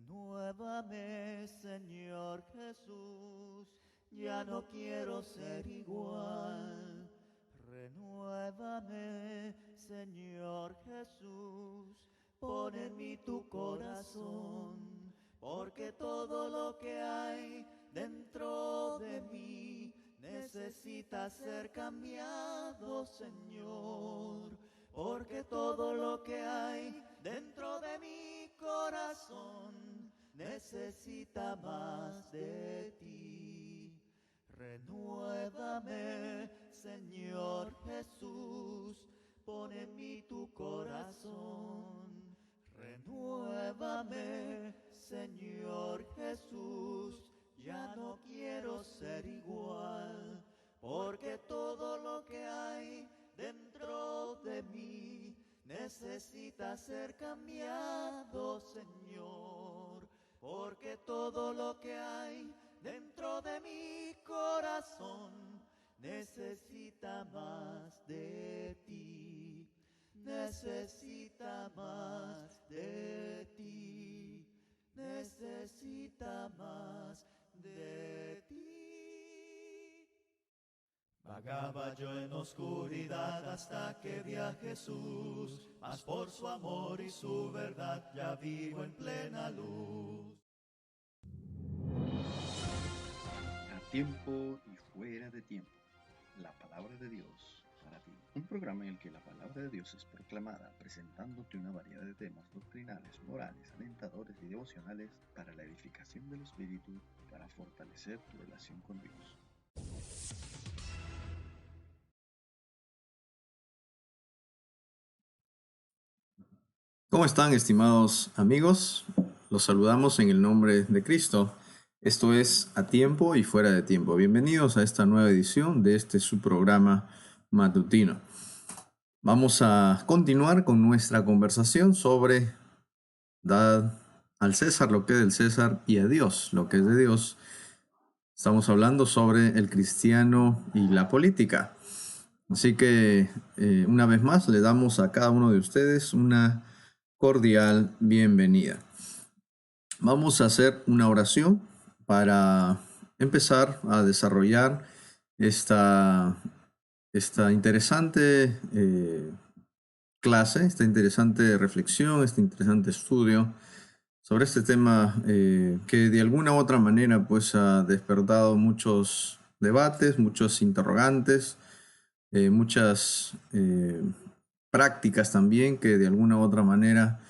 Renuévame, Señor Jesús, ya no quiero ser igual. Renuévame, Señor Jesús, pon en mí tu corazón, porque todo lo que hay dentro de mí necesita ser cambiado, Señor. Porque todo lo que hay dentro de mi corazón necesita más de ti. Renuévame, Señor Jesús, pon en mí tu corazón. Renuévame, Señor Jesús, ya no quiero ser igual, porque todo lo que hay dentro de mí necesita ser cambiado, Señor, porque todo lo que hay dentro de mi corazón necesita más de ti, necesita más de ti, necesita más de ti. Vagaba yo en oscuridad hasta que vi a Jesús, mas por su amor y su verdad ya vivo en plena luz. A tiempo y fuera de tiempo, la palabra de Dios para ti. Un programa en el que la palabra de Dios es proclamada, presentándote una variedad de temas doctrinales, morales, alentadores y devocionales para la edificación del espíritu y para fortalecer tu relación con Dios. ¿Cómo están, estimados amigos? Los saludamos en el nombre de Cristo. Esto es A Tiempo y Fuera de Tiempo. Bienvenidos a esta nueva edición de su programa matutino. Vamos a continuar con nuestra conversación sobre dar al César lo que es del César y a Dios lo que es de Dios. Estamos hablando sobre el cristiano y la política. Así que una vez más le damos a cada uno de ustedes una cordial bienvenida. Vamos a hacer una oración para empezar a desarrollar esta interesante clase, esta interesante reflexión, este interesante estudio sobre este tema que de alguna u otra manera pues ha despertado muchos debates, muchos interrogantes, muchas prácticas también que de alguna u otra manera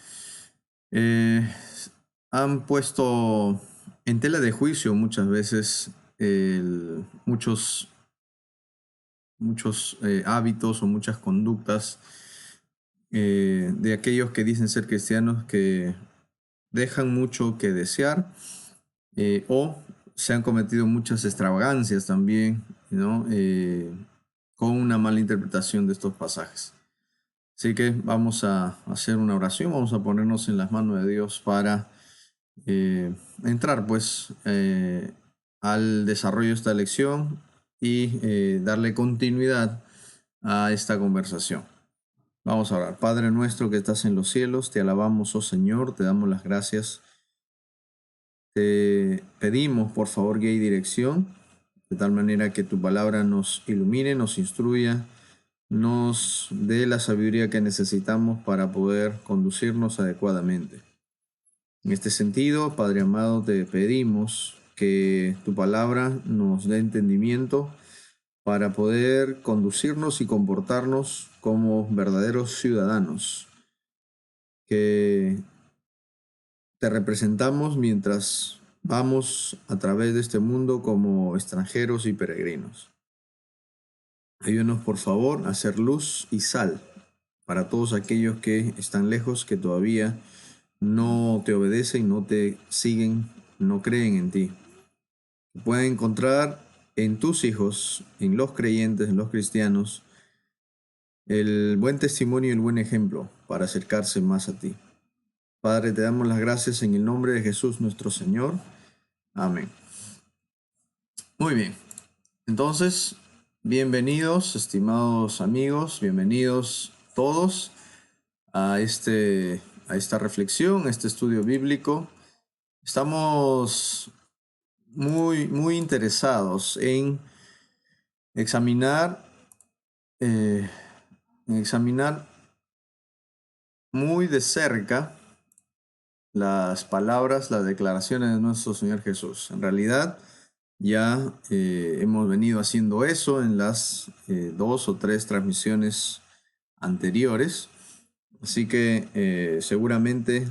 han puesto en tela de juicio muchas veces muchos hábitos o muchas conductas de aquellos que dicen ser cristianos que dejan mucho que desear o se han cometido muchas extravagancias también, ¿no? Con una mala interpretación de estos pasajes. Así que vamos a hacer una oración, vamos a ponernos en las manos de Dios para entrar pues al desarrollo de esta lección y darle continuidad a esta conversación. Vamos a orar. Padre nuestro que estás en los cielos, te alabamos, oh Señor, te damos las gracias. Te pedimos, por favor, guía y dirección, de tal manera que tu palabra nos ilumine, nos instruya, nos dé la sabiduría que necesitamos para poder conducirnos adecuadamente. En este sentido, Padre amado, te pedimos que tu palabra nos dé entendimiento para poder conducirnos y comportarnos como verdaderos ciudadanos, que te representamos mientras vamos a través de este mundo como extranjeros y peregrinos. Ayúdanos, por favor, a ser luz y sal para todos aquellos que están lejos, que todavía no te obedecen, no te siguen, no creen en ti. Pueden encontrar en tus hijos, en los creyentes, en los cristianos, el buen testimonio y el buen ejemplo para acercarse más a ti. Padre, te damos las gracias en el nombre de Jesús nuestro Señor. Amén. Muy bien. Entonces, bienvenidos, estimados amigos, bienvenidos todos a esta reflexión, a este estudio bíblico Estamos muy interesados en examinar, eh, en examinar muy de cerca las palabras, las declaraciones de nuestro Señor Jesús. En realidad, ya hemos venido haciendo eso en las 2 o 3 transmisiones anteriores. Así que seguramente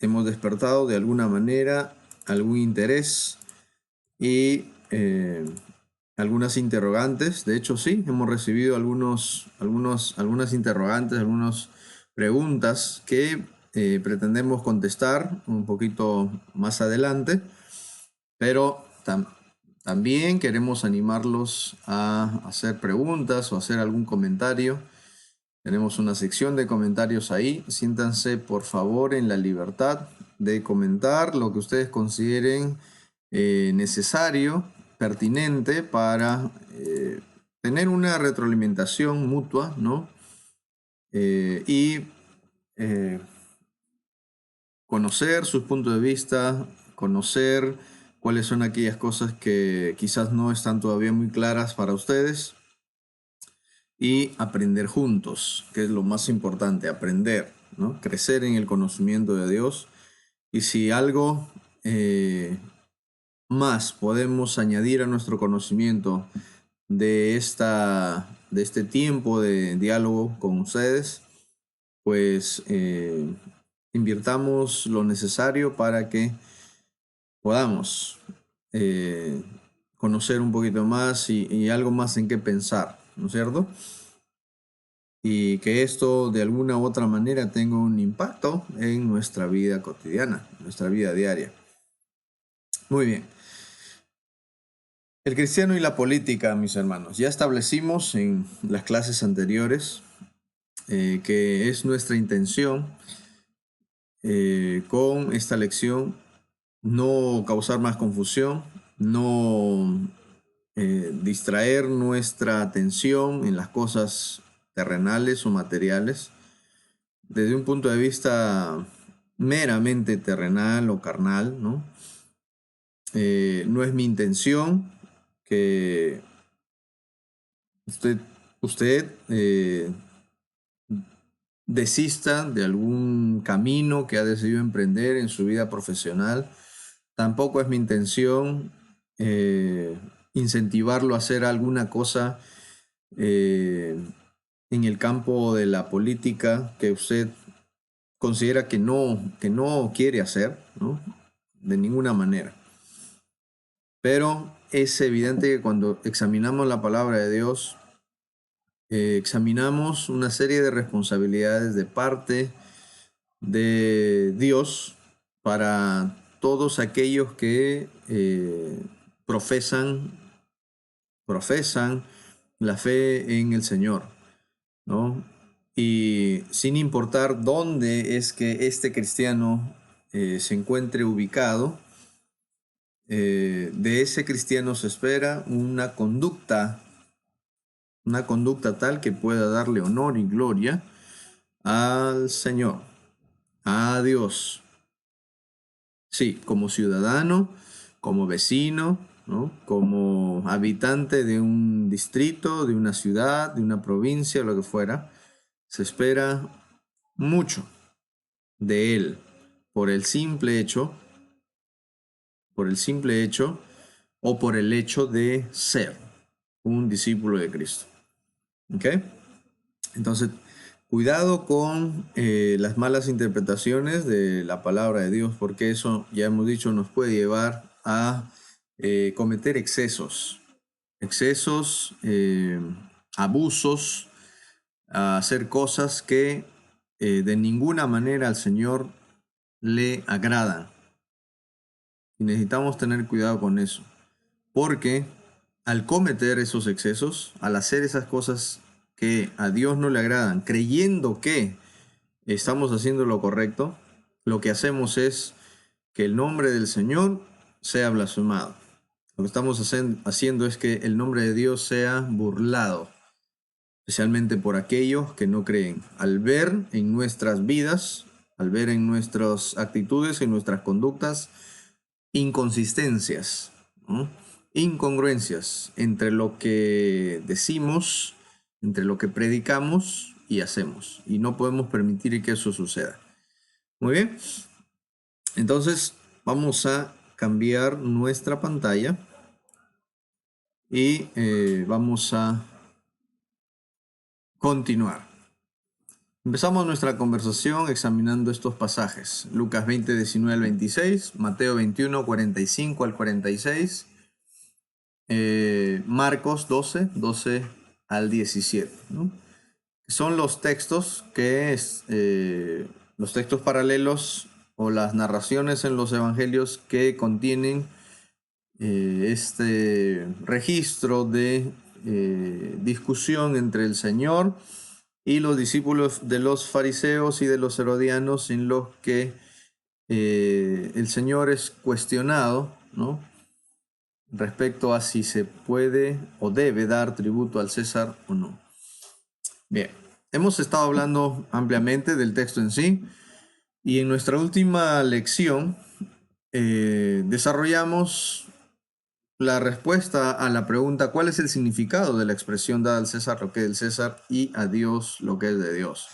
hemos despertado de alguna manera algún interés y algunas interrogantes. De hecho, sí, hemos recibido algunas interrogantes, algunas preguntas que pretendemos contestar un poquito más adelante, pero también queremos animarlos a hacer preguntas o hacer algún comentario. Tenemos una sección de comentarios ahí. Siéntanse, por favor, en la libertad de comentar lo que ustedes consideren necesario, pertinente para tener una retroalimentación mutua, ¿no? Y conocer sus puntos de vista, conocer cuáles son aquellas cosas que quizás no están todavía muy claras para ustedes y aprender juntos, que es lo más importante, aprender, ¿no? Crecer en el conocimiento de Dios. Y si algo más podemos añadir a nuestro conocimiento de este tiempo de diálogo con ustedes, pues invirtamos lo necesario para que podamos conocer un poquito más y algo más en qué pensar, ¿no es cierto? Y que esto de alguna u otra manera tenga un impacto en nuestra vida cotidiana, nuestra vida diaria. Muy bien. El cristiano y la política, mis hermanos. Ya establecimos en las clases anteriores que es nuestra intención con esta lección no causar más confusión, no distraer nuestra atención en las cosas terrenales o materiales desde un punto de vista meramente terrenal o carnal, ¿no? No es mi intención que usted desista de algún camino que ha decidido emprender en su vida profesional. Tampoco es mi intención incentivarlo a hacer alguna cosa en el campo de la política que usted considera que no quiere hacer, ¿no? De ninguna manera. Pero es evidente que cuando examinamos la palabra de Dios, examinamos una serie de responsabilidades de parte de Dios para todos aquellos que profesan la fe en el Señor, ¿no? Y sin importar dónde es que este cristiano se encuentre ubicado, de ese cristiano se espera una conducta tal que pueda darle honor y gloria al Señor, a Dios. Sí, como ciudadano, como vecino, ¿no? Como habitante de un distrito, de una ciudad, de una provincia, lo que fuera, se espera mucho de él por el simple hecho o por el hecho de ser un discípulo de Cristo. ¿Ok? Entonces, cuidado con las malas interpretaciones de la palabra de Dios, porque eso, ya hemos dicho, nos puede llevar a cometer excesos, abusos, a hacer cosas que de ninguna manera al Señor le agradan. Y necesitamos tener cuidado con eso, porque al cometer esos excesos, al hacer esas cosas que a Dios no le agradan, creyendo que estamos haciendo lo correcto, lo que hacemos es que el nombre del Señor sea blasfemado. Lo que estamos haciendo es que el nombre de Dios sea burlado, especialmente por aquellos que no creen. Al ver en nuestras vidas, al ver en nuestras actitudes, en nuestras conductas, inconsistencias, ¿no? Incongruencias entre lo que decimos, entre lo que predicamos y hacemos. Y no podemos permitir que eso suceda. Muy bien. Entonces vamos a cambiar nuestra pantalla y vamos a continuar. Empezamos nuestra conversación examinando estos pasajes. Lucas 20, 19 al 26, Mateo 21, 45 al 46, Marcos 12, 12 al 17, ¿no? Son los textos los textos paralelos o las narraciones en los evangelios que contienen este registro de discusión entre el Señor y los discípulos de los fariseos y de los herodianos, en los que el Señor es cuestionado, ¿no?, respecto a si se puede o debe dar tributo al César o no. Bien, hemos estado hablando ampliamente del texto en sí, y en nuestra última lección desarrollamos la respuesta a la pregunta: ¿cuál es el significado de la expresión dada al César lo que es del César y a Dios lo que es de Dios?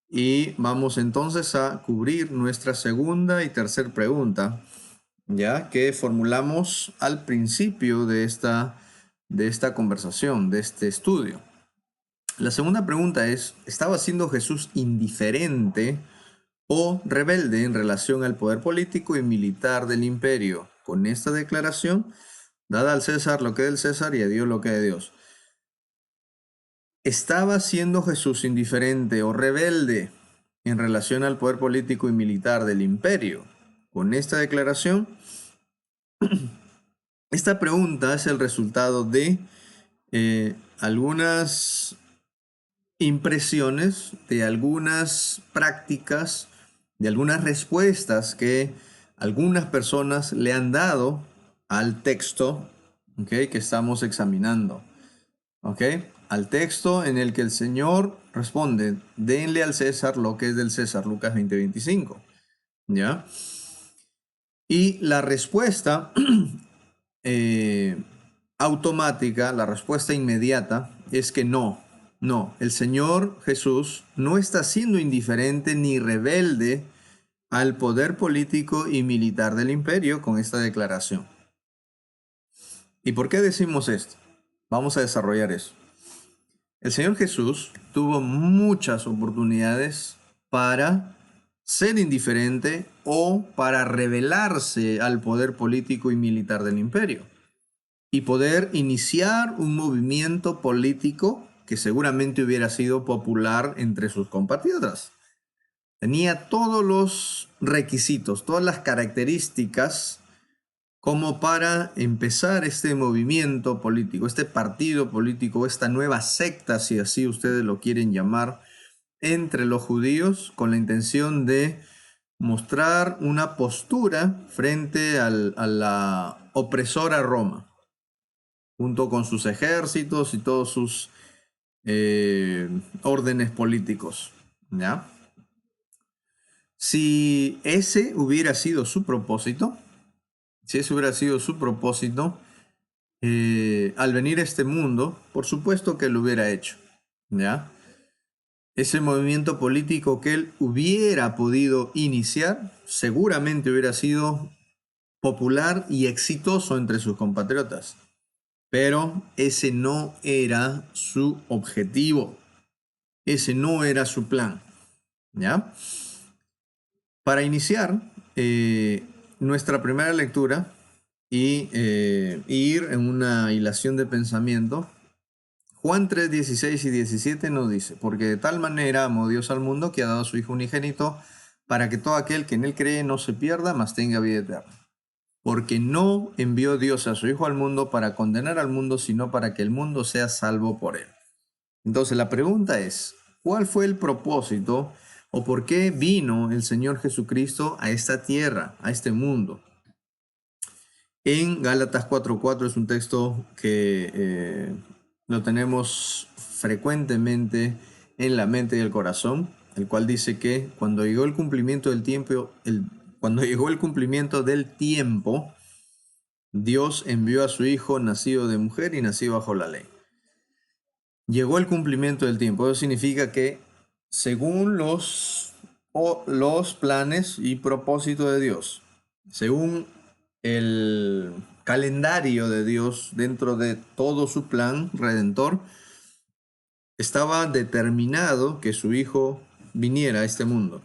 Y vamos entonces a cubrir nuestra segunda y tercera pregunta, ya que formulamos al principio de esta conversación, de este estudio. La segunda pregunta es: ¿estaba siendo Jesús indiferente o rebelde en relación al poder político y militar del imperio con esta declaración: dada al César lo que es del César y a Dios lo que es de Dios? ¿Estaba siendo Jesús indiferente o rebelde en relación al poder político y militar del imperio con esta declaración? Esta pregunta es el resultado de algunas impresiones, de algunas prácticas, de algunas respuestas que algunas personas le han dado al texto, ¿okay?, que estamos examinando, ¿okay?, al texto en el que el Señor responde: denle al César lo que es del César, Lucas 20, 25, ¿ya? Y la respuesta automática, la respuesta inmediata es que no, el Señor Jesús no está siendo indiferente ni rebelde al poder político y militar del imperio con esta declaración. ¿Y por qué decimos esto? Vamos a desarrollar eso. El Señor Jesús tuvo muchas oportunidades para ser indiferente o para rebelarse al poder político y militar del imperio y poder iniciar un movimiento político que seguramente hubiera sido popular entre sus compatriotas. Tenía todos los requisitos, todas las características como para empezar este movimiento político, este partido político, esta nueva secta, si así ustedes lo quieren llamar, entre los judíos, con la intención de mostrar una postura frente a la opresora Roma, junto con sus ejércitos y todos sus órdenes políticos, ¿ya? Si ese hubiera sido su propósito, al venir a este mundo, por supuesto que lo hubiera hecho, ¿ya? Ese movimiento político que él hubiera podido iniciar seguramente hubiera sido popular y exitoso entre sus compatriotas, pero ese no era su objetivo, ese no era su plan, ¿ya? Para iniciar nuestra primera lectura y ir en una hilación de pensamiento, Juan 3, 16 y 17 nos dice: porque de tal manera amó Dios al mundo que ha dado a su Hijo unigénito, para que todo aquel que en él cree no se pierda, mas tenga vida eterna. Porque no envió Dios a su Hijo al mundo para condenar al mundo, sino para que el mundo sea salvo por él. Entonces la pregunta es: ¿cuál fue el propósito o por qué vino el Señor Jesucristo a esta tierra, a este mundo? En Gálatas 4:4 es un texto que lo tenemos frecuentemente en la mente y el corazón. el cual dice que cuando llegó el cumplimiento del tiempo, Dios envió a su Hijo nacido de mujer y nacido bajo la ley. Llegó el cumplimiento del tiempo. Eso significa que según los planes y propósitos de Dios, según el calendario de Dios dentro de todo su plan redentor, estaba determinado que su Hijo viniera a este mundo.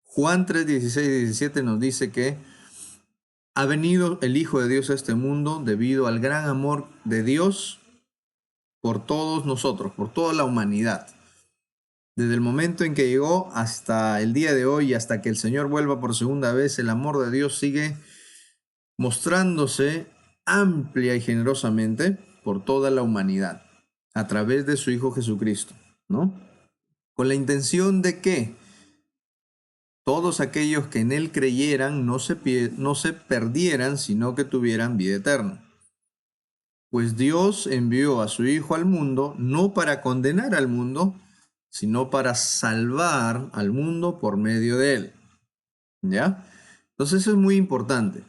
Juan 3, 16 y 17 nos dice que ha venido el Hijo de Dios a este mundo debido al gran amor de Dios por todos nosotros, por toda la humanidad. Desde el momento en que llegó hasta el día de hoy, hasta que el Señor vuelva por segunda vez, el amor de Dios sigue mostrándose amplia y generosamente por toda la humanidad a través de su Hijo Jesucristo, ¿no? Con la intención de que todos aquellos que en Él creyeran no se perdieran, sino que tuvieran vida eterna. Pues Dios envió a su Hijo al mundo no para condenar al mundo, sino para salvar al mundo por medio de Él. ¿Ya? Entonces eso es muy importante.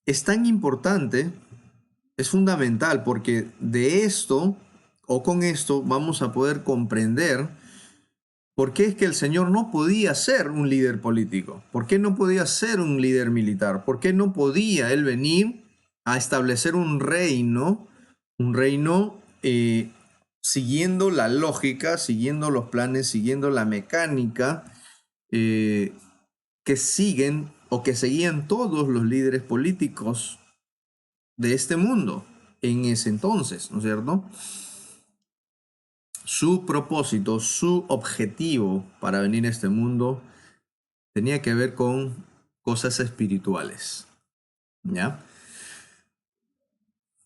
Es tan importante, es fundamental, porque de esto o con esto vamos a poder comprender por qué es que el Señor no podía ser un líder político, por qué no podía ser un líder militar, por qué no podía Él venir a establecer un reino siguiendo la lógica, siguiendo los planes, siguiendo la mecánica que siguen o que seguían todos los líderes políticos de este mundo en ese entonces, ¿no es cierto? Su propósito, su objetivo para venir a este mundo tenía que ver con cosas espirituales, ¿ya?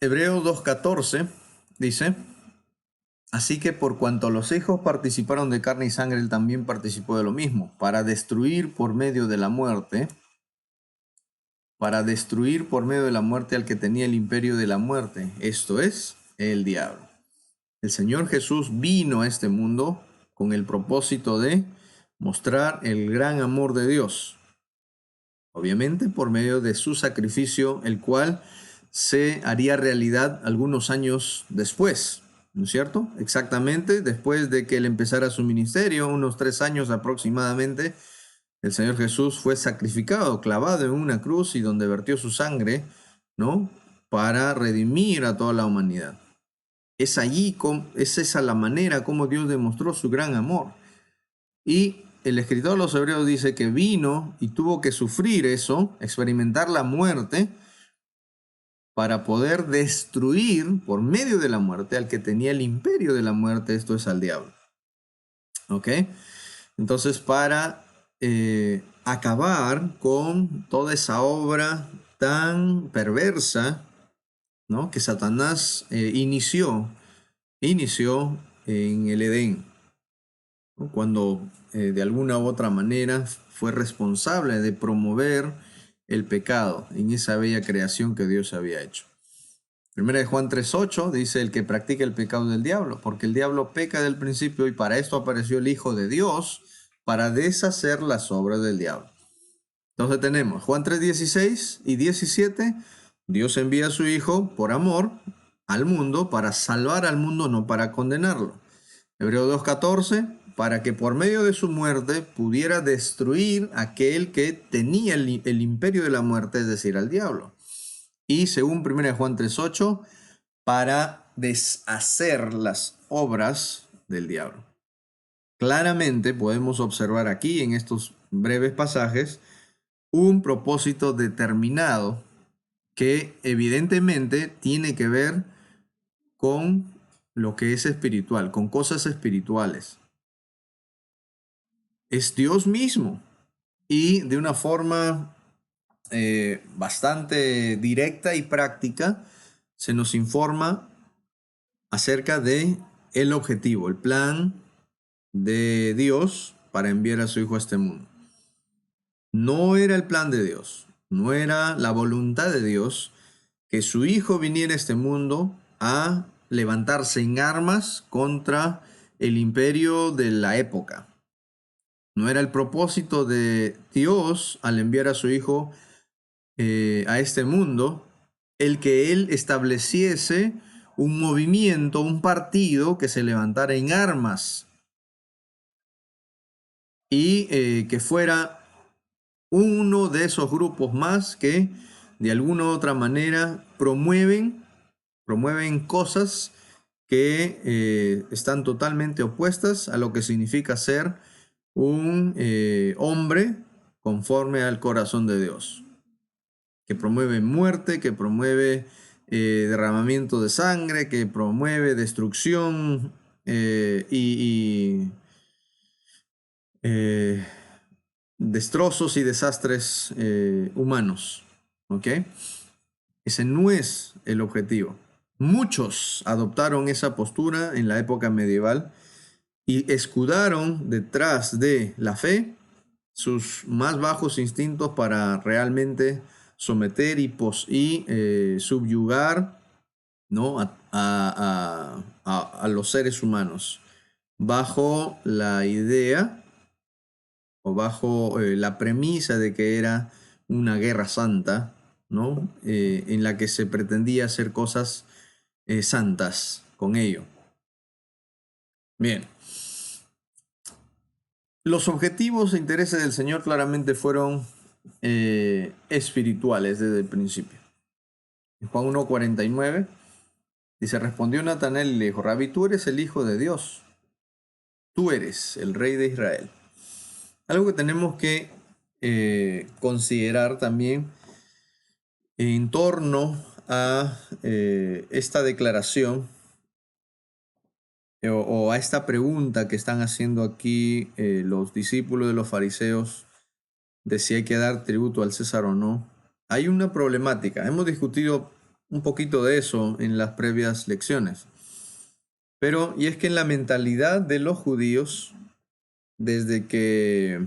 Hebreos 2:14 dice: así que por cuanto los hijos participaron de carne y sangre, él también participó de lo mismo, para destruir por medio de la muerte al que tenía el imperio de la muerte, esto es, el diablo. El Señor Jesús vino a este mundo con el propósito de mostrar el gran amor de Dios, obviamente por medio de su sacrificio, el cual se haría realidad algunos años después, ¿no es cierto? Exactamente después de que él empezara su ministerio, unos 3 años aproximadamente, el Señor Jesús fue sacrificado, clavado en una cruz y donde vertió su sangre, ¿no? Para redimir a toda la humanidad. Es esa la manera como Dios demostró su gran amor. Y el escritor de los Hebreos dice que vino y tuvo que sufrir eso, experimentar la muerte, para poder destruir por medio de la muerte al que tenía el imperio de la muerte, esto es al diablo. ¿Ok? Entonces, para acabar con toda esa obra tan perversa, ¿no?, que Satanás inició en el Edén, ¿no?, cuando de alguna u otra manera fue responsable de promover el pecado en esa bella creación que Dios había hecho. Primera de Juan 3:8 dice: el que practica el pecado del diablo, porque el diablo peca del principio y para esto apareció el Hijo de Dios, para deshacer las obras del diablo. Entonces tenemos Juan 3:16 y 17. Dios envía a su Hijo por amor al mundo para salvar al mundo, no para condenarlo. Hebreos 2:14, para que por medio de su muerte pudiera destruir aquel que tenía el imperio de la muerte, es decir, al diablo. Y según 1 Juan 3:8, para deshacer las obras del diablo. Claramente podemos observar aquí en estos breves pasajes un propósito determinado que evidentemente tiene que ver con lo que es espiritual, con cosas espirituales. Es Dios mismo y de una forma bastante directa y práctica se nos informa acerca de el objetivo, el plan de Dios para enviar a su Hijo a este mundo. No era el plan de Dios, no era la voluntad de Dios que su Hijo viniera a este mundo a levantarse en armas contra el imperio de la época, No era el propósito de Dios al enviar a su Hijo a este mundo el que Él estableciese un movimiento, un partido que se levantara en armas y que fuera uno de esos grupos más que de alguna u otra manera promueven cosas que están totalmente opuestas a lo que significa ser un hombre conforme al corazón de Dios, que promueve muerte, que promueve derramamiento de sangre, que promueve destrucción y destrozos y desastres humanos. ¿Ok? Ese no es el objetivo. Muchos adoptaron esa postura en la época medieval y escudaron detrás de la fe sus más bajos instintos para realmente someter y subyugar, ¿no? a los seres humanos bajo la idea o bajo la premisa de que era una guerra santa, ¿no? En la que se pretendía hacer cosas santas con ello. Bien. Los objetivos e intereses del Señor claramente fueron espirituales desde el principio. En Juan 1:49 dice, respondió Natanael y le dijo, Rabí, tú eres el Hijo de Dios, tú eres el Rey de Israel. Algo que tenemos que considerar también en torno a esta declaración o a esta pregunta que están haciendo aquí los discípulos de los fariseos de si hay que dar tributo al César o no. Hay una problemática. Hemos discutido un poquito de eso en las previas lecciones. Y es que en la mentalidad de los judíos, desde que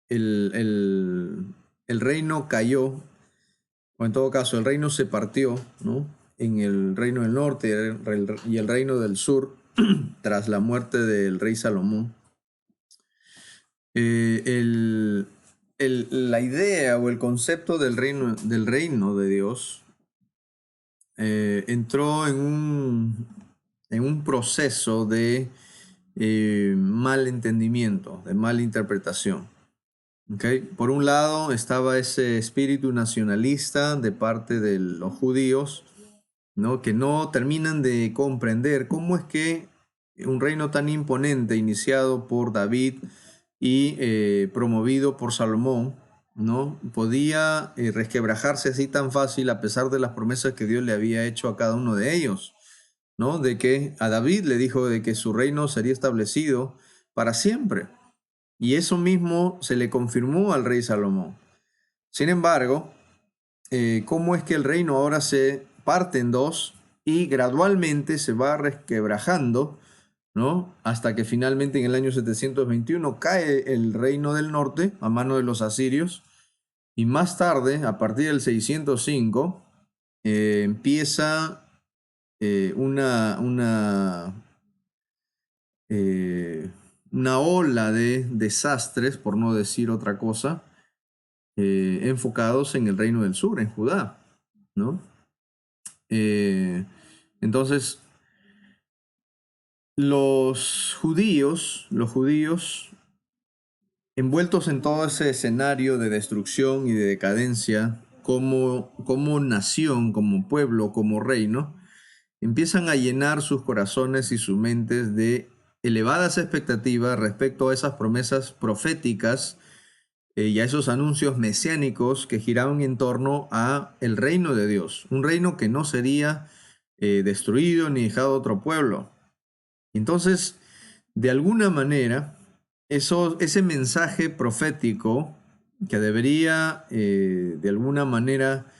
el reino cayó, o en todo caso el reino se partió, ¿no? En el reino del norte y el reino del sur, tras la muerte del rey Salomón, la idea o el concepto del reino de Dios entró en un proceso de mal entendimiento, de mala interpretación. ¿Okay? Por un lado estaba ese espíritu nacionalista de parte de los judíos, ¿no? Que no terminan de comprender cómo es que un reino tan imponente, iniciado por David y promovido por Salomón, ¿no? Podía resquebrajarse así tan fácil a pesar de las promesas que Dios le había hecho a cada uno de ellos, ¿no? De que a David le dijo de que su reino sería establecido para siempre. Y eso mismo se le confirmó al rey Salomón. Sin embargo, ¿cómo es que el reino ahora se parte en dos y gradualmente se va resquebrajando, ¿no? Hasta que finalmente en el año 721 cae el reino del norte a mano de los asirios y más tarde, a partir del 605, empieza una ola de desastres, por no decir otra cosa, enfocados en el reino del sur, en Judá, ¿no? Entonces, los judíos, envueltos en todo ese escenario de destrucción y de decadencia, como nación, como pueblo, como reino, empiezan a llenar sus corazones y sus mentes de elevadas expectativas respecto a esas promesas proféticas y a esos anuncios mesiánicos que giraban en torno a el reino de Dios, un reino que no sería destruido ni dejado a otro pueblo. Entonces, de alguna manera, ese mensaje profético que debería de alguna manera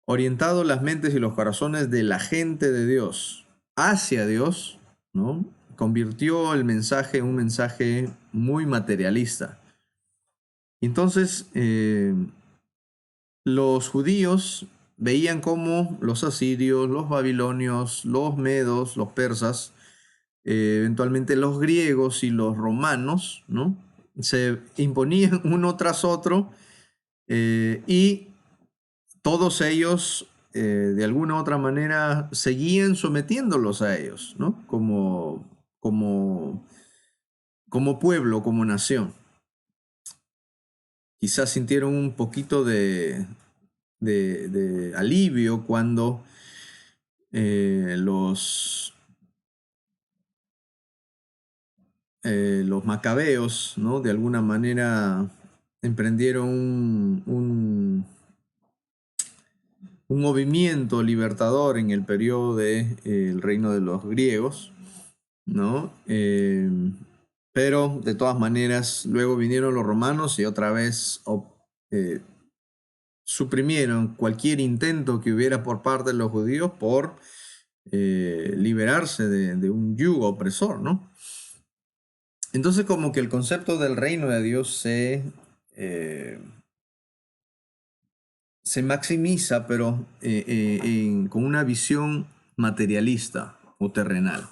orientado las mentes y los corazones de la gente de Dios hacia Dios, ¿no? Convirtió el mensaje en un mensaje muy materialista. Entonces, los judíos veían cómo los asirios, los babilonios, los medos, los persas, eventualmente los griegos y los romanos, ¿no? se imponían uno tras otro, y todos ellos de alguna u otra manera seguían sometiéndolos a ellos, ¿no? Como pueblo, como nación. Quizás sintieron un poquito de alivio cuando los macabeos, ¿no? De alguna manera emprendieron un movimiento libertador en el periodo del reino de los griegos, ¿no? Pero de todas maneras, luego vinieron los romanos y otra vez suprimieron cualquier intento que hubiera por parte de los judíos por liberarse de un yugo opresor, ¿no? Entonces, como que el concepto del reino de Dios se maximiza, pero con una visión materialista o terrenal.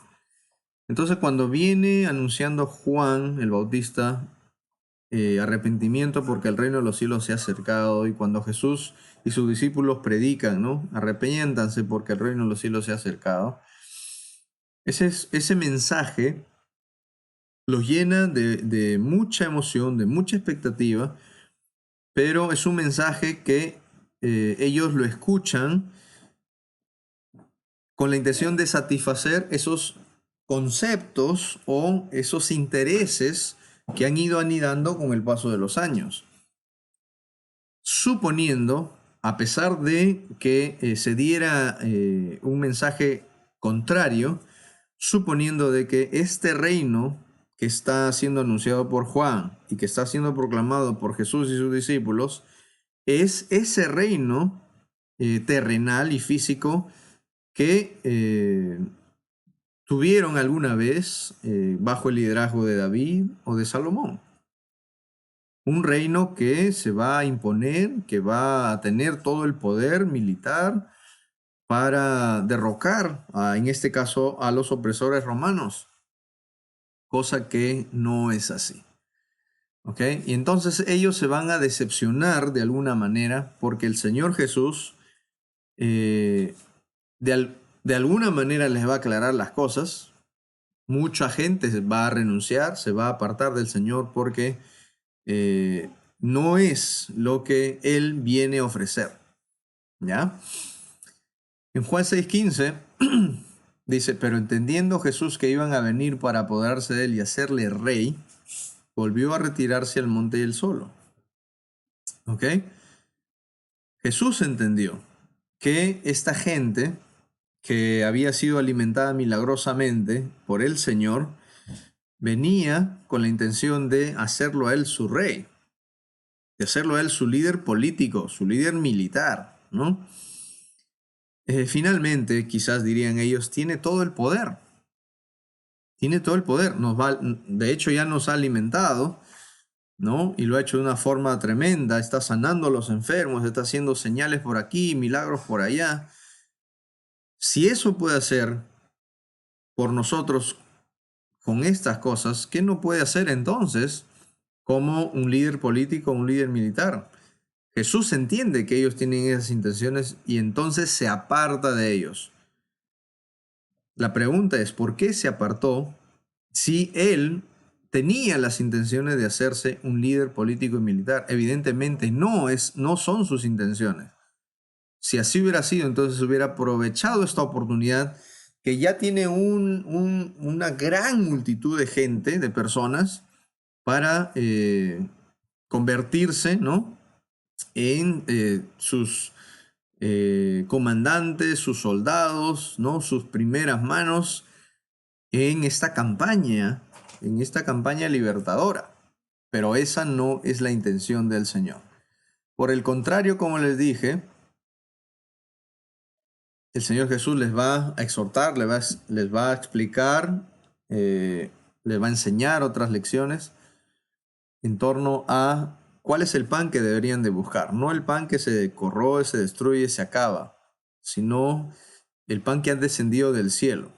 Entonces, cuando viene anunciando Juan el Bautista arrepentimiento porque el reino de los cielos se ha acercado, y cuando Jesús y sus discípulos predican, ¿no? Arrepiéntanse porque el reino de los cielos se ha acercado. Ese mensaje los llena de mucha emoción, de mucha expectativa, pero es un mensaje que ellos lo escuchan con la intención de satisfacer esos conceptos o esos intereses que han ido anidando con el paso de los años. Suponiendo, a pesar de que se diera un mensaje contrario, suponiendo de que este reino que está siendo anunciado por Juan y que está siendo proclamado por Jesús y sus discípulos, es ese reino terrenal y físico que tuvieron alguna vez bajo el liderazgo de David o de Salomón. Un reino que se va a imponer, que va a tener todo el poder militar para derrocar, en este caso, a los opresores romanos, cosa que no es así. ¿Ok? Y entonces ellos se van a decepcionar de alguna manera porque el Señor Jesús de alguna manera les va a aclarar las cosas. Mucha gente va a renunciar, se va a apartar del Señor porque no es lo que Él viene a ofrecer. ¿Ya? En Juan 6:15 dice, pero entendiendo Jesús que iban a venir para apoderarse de Él y hacerle rey, volvió a retirarse al monte él solo. ¿Ok? Jesús entendió que esta gente que había sido alimentada milagrosamente por el Señor venía con la intención de hacerlo a Él su rey, de hacerlo a Él su líder político, su líder militar, ¿no? Finalmente, quizás dirían ellos, tiene todo el poder. Tiene todo el poder. De hecho, ya nos ha alimentado, ¿no? Y lo ha hecho de una forma tremenda. Está sanando a los enfermos, está haciendo señales por aquí, milagros por allá. Si eso puede hacer por nosotros con estas cosas, ¿qué no puede hacer entonces como un líder político, un líder militar? Jesús entiende que ellos tienen esas intenciones y entonces se aparta de ellos. La pregunta es, ¿por qué se apartó si él tenía las intenciones de hacerse un líder político y militar? Evidentemente no son sus intenciones. Si así hubiera sido, entonces hubiera aprovechado esta oportunidad que ya tiene una gran multitud de gente, de personas, para convertirse, ¿no?, en sus comandantes, sus soldados, ¿no?, sus primeras manos en esta campaña libertadora. Pero esa no es la intención del Señor. Por el contrario, como les dije, el Señor Jesús les va a exhortar, les va a explicar, les va a enseñar otras lecciones en torno a cuál es el pan que deberían de buscar. No el pan que se corroe, se destruye, se acaba, sino el pan que ha descendido del cielo,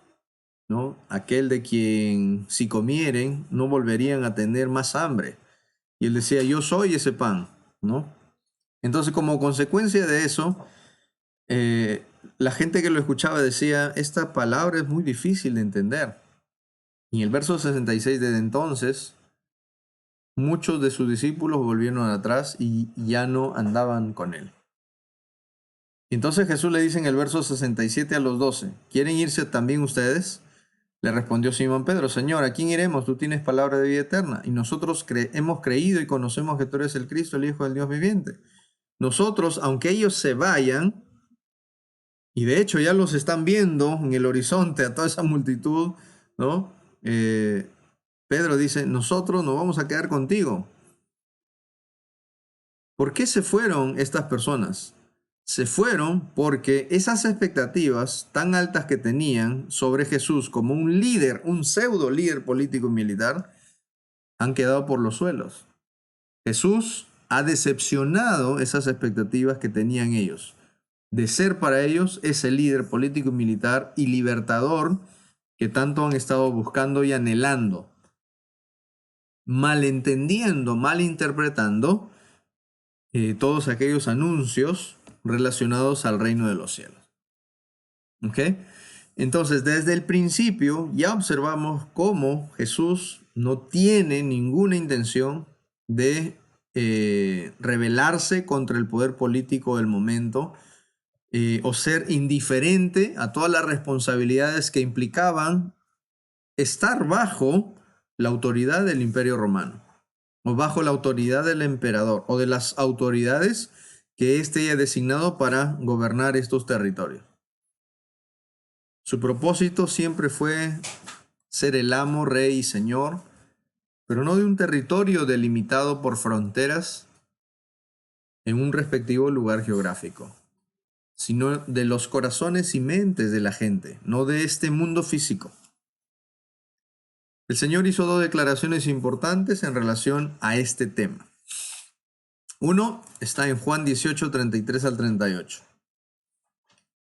¿no? Aquel de quien si comieren no volverían a tener más hambre, Y él decía, yo soy ese pan, ¿no? Entonces, como consecuencia de eso, la gente que lo escuchaba decía, esta palabra es muy difícil de entender. Y en el verso 66, desde entonces, muchos de sus discípulos volvieron atrás y ya no andaban con él. Entonces Jesús le dice en el verso 67 a los 12, ¿quieren irse también ustedes? Le respondió Simón Pedro, Señor, ¿a quién iremos? Tú tienes palabra de vida eterna, y nosotros hemos creído y conocemos que tú eres el Cristo, el Hijo del Dios viviente. Nosotros, aunque ellos se vayan, y de hecho ya los están viendo en el horizonte a toda esa multitud, ¿no? Pedro dice, nosotros nos vamos a quedar contigo. ¿Por qué se fueron estas personas? Se fueron porque esas expectativas tan altas que tenían sobre Jesús como un líder, un pseudo líder político y militar, han quedado por los suelos. Jesús ha decepcionado esas expectativas que tenían ellos, de ser para ellos ese líder político y militar y libertador que tanto han estado buscando y anhelando, malentendiendo, malinterpretando todos aquellos anuncios relacionados al reino de los cielos. ¿Ok? Entonces, desde el principio ya observamos cómo Jesús no tiene ninguna intención de rebelarse contra el poder político del momento o ser indiferente a todas las responsabilidades que implicaban estar bajo la autoridad del Imperio Romano o bajo la autoridad del emperador o de las autoridades que éste haya designado para gobernar estos territorios. Su propósito siempre fue ser el amo, rey y señor, pero no de un territorio delimitado por fronteras en un respectivo lugar geográfico, sino de los corazones y mentes de la gente, no de este mundo físico. El Señor hizo dos declaraciones importantes en relación a este tema. Uno está en Juan 18, 33 al 38.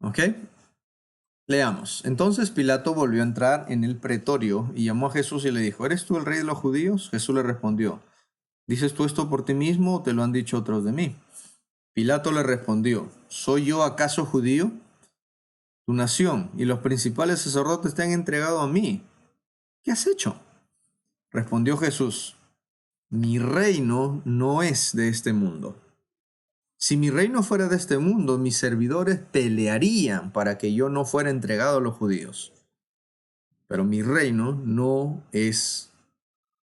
¿Ok? Leamos. Entonces Pilato volvió a entrar en el pretorio y llamó a Jesús y le dijo, ¿eres tú el rey de los judíos? Jesús le respondió, ¿dices tú esto por ti mismo o te lo han dicho otros de mí? Pilato le respondió, ¿soy yo acaso judío? Tu nación y los principales sacerdotes te han entregado a mí. ¿Qué has hecho? Respondió Jesús, mi reino no es de este mundo. Si mi reino fuera de este mundo, mis servidores pelearían para que yo no fuera entregado a los judíos. Pero mi reino no es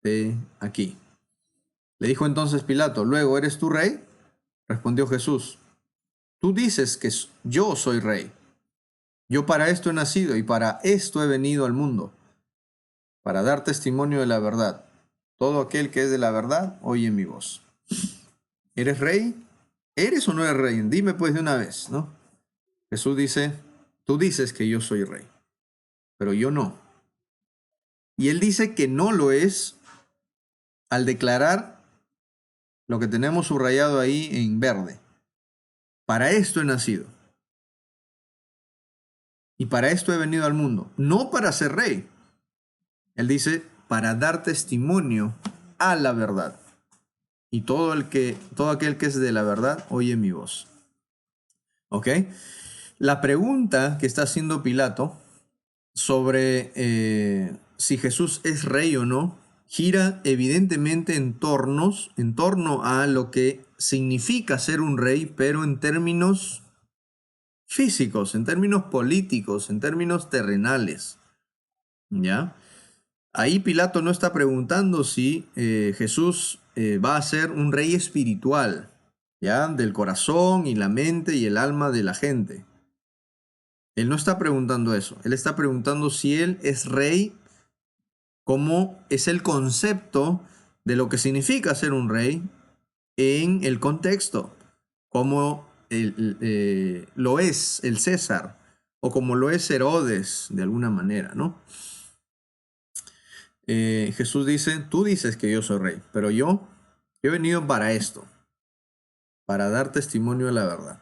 de aquí. Le dijo entonces Pilato, luego, ¿eres tú rey? Respondió Jesús, tú dices que yo soy rey. Yo para esto he nacido y para esto he venido al mundo, para dar testimonio de la verdad. Todo aquel que es de la verdad, oye mi voz. ¿Eres rey? ¿Eres o no eres rey? Dime pues de una vez, ¿no? Jesús dice, tú dices que yo soy rey, pero yo no. Y él dice que no lo es al declarar lo que tenemos subrayado ahí en verde. Para esto he nacido. Y para esto he venido al mundo. No para ser rey. Él dice, para dar testimonio a la verdad. Y todo aquel que es de la verdad, oye mi voz. ¿Ok? La pregunta que está haciendo Pilato sobre si Jesús es rey o no, gira evidentemente en torno a lo que significa ser un rey, pero en términos físicos, en términos políticos, en términos terrenales. ¿Ya? Ahí Pilato no está preguntando si Jesús va a ser un rey espiritual, ¿ya? Del corazón y la mente y el alma de la gente. Él no está preguntando eso. Él está preguntando si él es rey, como es el concepto de lo que significa ser un rey en el contexto, como lo es el César o como lo es Herodes de alguna manera, ¿no? Jesús dice, tú dices que yo soy rey, pero yo he venido para esto, para dar testimonio de la verdad,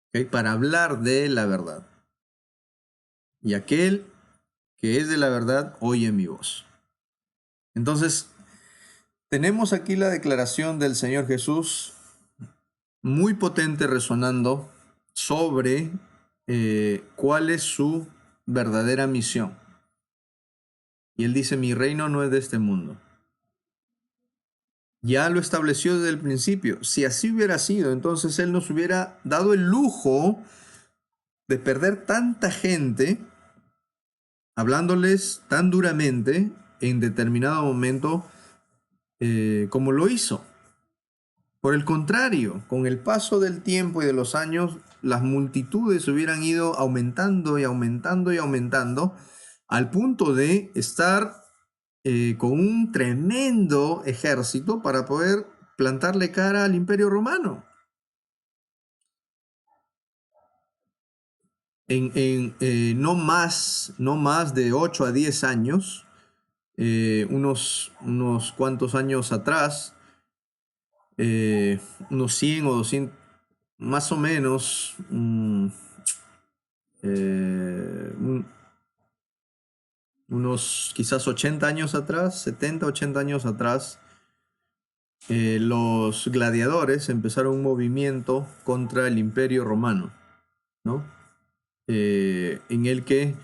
¿okay? Para hablar de la verdad. Y aquel que es de la verdad, oye mi voz. Entonces, Tenemos aquí la declaración del Señor Jesús muy potente resonando sobre cuál es su verdadera misión. Y él dice, mi reino no es de este mundo. Ya lo estableció desde el principio. Si así hubiera sido, entonces él nos hubiera dado el lujo de perder tanta gente, hablándoles tan duramente en determinado momento como lo hizo. Por el contrario, con el paso del tiempo y de los años, las multitudes hubieran ido aumentando y aumentando y aumentando al punto de estar con un tremendo ejército para poder plantarle cara al Imperio Romano. No más de 8 a 10 años, unos cuantos años atrás, unos 100 o 200, más o menos, unos quizás 80 años atrás, 70, 80 años atrás, los gladiadores empezaron un movimiento contra el Imperio Romano, ¿no? En el que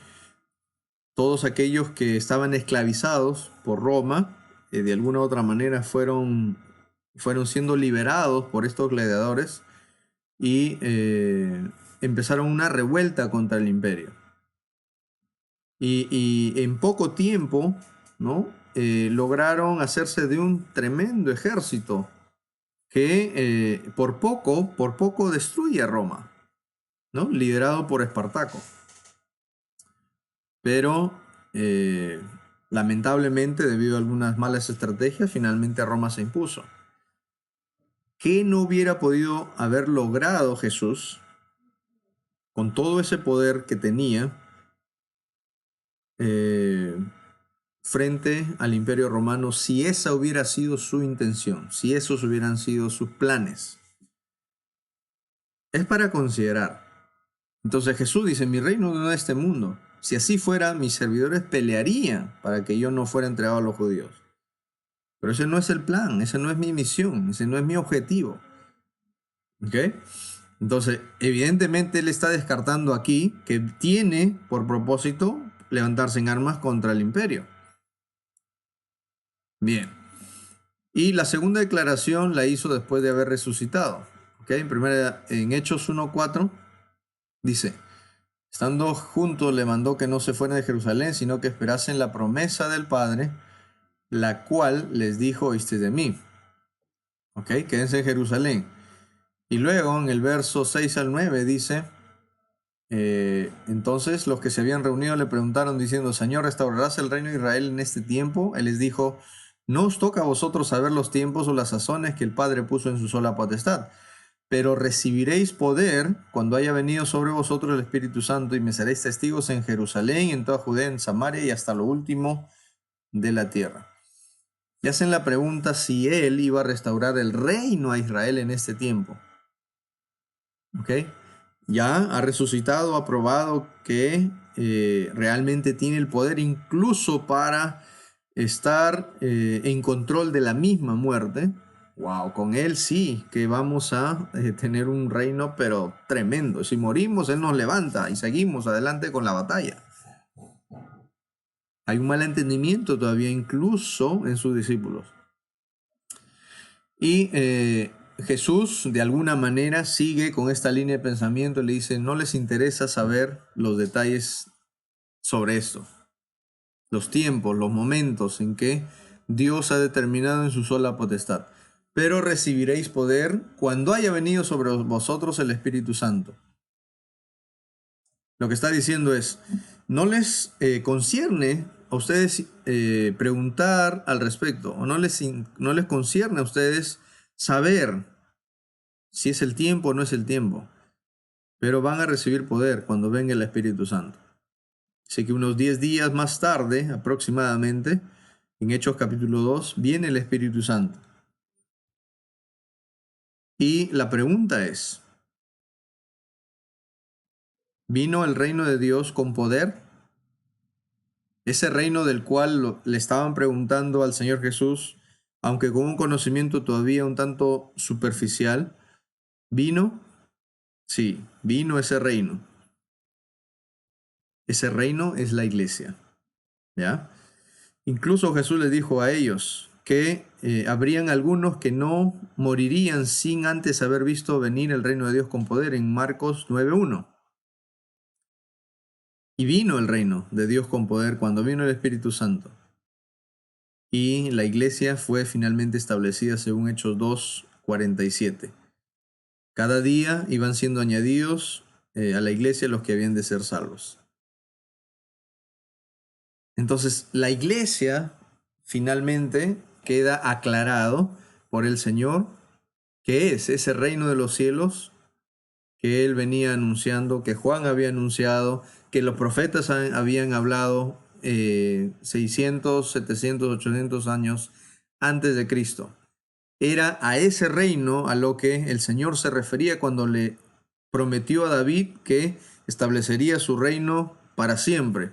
todos aquellos que estaban esclavizados por Roma, de alguna u otra manera fueron siendo liberados por estos gladiadores y empezaron una revuelta contra el imperio. Y en poco tiempo, ¿no? Lograron hacerse de un tremendo ejército que por poco destruye a Roma, ¿no? Liderado por Espartaco. Pero lamentablemente, debido a algunas malas estrategias, finalmente Roma se impuso. ¿Qué no hubiera podido haber logrado Jesús con todo ese poder que tenía frente al Imperio Romano si esa hubiera sido su intención, si esos hubieran sido sus planes? Es para considerar. Entonces Jesús dice, mi reino no es de este mundo. Si así fuera, mis servidores pelearían para que yo no fuera entregado a los judíos. Pero ese no es el plan, esa no es mi misión, ese no es mi objetivo. ¿Ok? Entonces, evidentemente él está descartando aquí que tiene por propósito levantarse en armas contra el imperio. Bien. Y la segunda declaración la hizo después de haber resucitado. ¿Ok? En Hechos 1:4 dice, estando juntos le mandó que no se fueran de Jerusalén, sino que esperasen la promesa del Padre, la cual les dijo, oíste de mí. ¿Ok? Quédense en Jerusalén. Y luego en el verso 6 al 9 dice, entonces los que se habían reunido le preguntaron diciendo, Señor, ¿restaurarás el reino de Israel en este tiempo? Él les dijo, no os toca a vosotros saber los tiempos o las sazones que el Padre puso en su sola potestad, pero recibiréis poder cuando haya venido sobre vosotros el Espíritu Santo y me seréis testigos en Jerusalén, en toda Judea, en Samaria y hasta lo último de la tierra. Y hacen la pregunta si él iba a restaurar el reino a Israel en este tiempo. ¿Ok? Ya ha resucitado, ha probado que realmente tiene el poder incluso para estar en control de la misma muerte. Wow, con él sí que vamos a tener un reino pero tremendo. Si morimos, él nos levanta y seguimos adelante con la batalla. Hay un mal entendimiento todavía incluso en sus discípulos. Y Jesús de alguna manera sigue con esta línea de pensamiento y le dice, no les interesa saber los detalles sobre esto, los tiempos, los momentos en que Dios ha determinado en su sola potestad, pero recibiréis poder cuando haya venido sobre vosotros el Espíritu Santo. Lo que está diciendo es, no les concierne a ustedes preguntar al respecto, o no les concierne a ustedes saber si es el tiempo o no es el tiempo, pero van a recibir poder cuando venga el Espíritu Santo. Así que unos 10 días más tarde, aproximadamente, en Hechos capítulo 2, viene el Espíritu Santo. Y la pregunta es, ¿vino el reino de Dios con poder? Ese reino del cual le estaban preguntando al Señor Jesús aunque con un conocimiento todavía un tanto superficial, vino, sí, vino ese reino. Ese reino es la iglesia, ¿ya? Incluso Jesús les dijo a ellos que habrían algunos que no morirían sin antes haber visto venir el reino de Dios con poder en Marcos 9:1. Y vino el reino de Dios con poder cuando vino el Espíritu Santo. Y la iglesia fue finalmente establecida según Hechos 2:47. Cada día iban siendo añadidos a la iglesia los que habían de ser salvos. Entonces, la iglesia finalmente queda aclarado por el Señor que es ese reino de los cielos que Él venía anunciando, que Juan había anunciado, que los profetas habían hablado 600, 700, 800 años antes de Cristo. Era a ese reino a lo que el Señor se refería cuando le prometió a David que establecería su reino para siempre,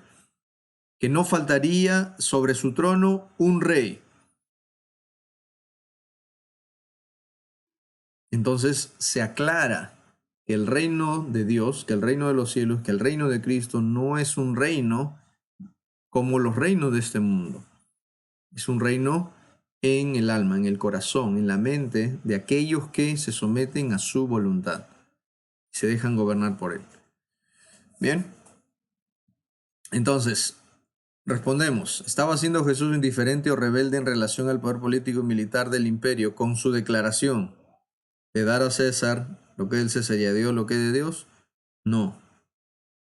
que no faltaría sobre su trono un rey. Entonces se aclara que el reino de Dios, que el reino de los cielos, que el reino de Cristo no es un reino como los reinos de este mundo. Es un reino en el alma, en el corazón, en la mente de aquellos que se someten a su voluntad y se dejan gobernar por él. Bien. Entonces, respondemos, ¿estaba siendo Jesús indiferente o rebelde en relación al poder político y militar del imperio con su declaración de dar a César lo que es del César y a Dios lo que es de Dios? No.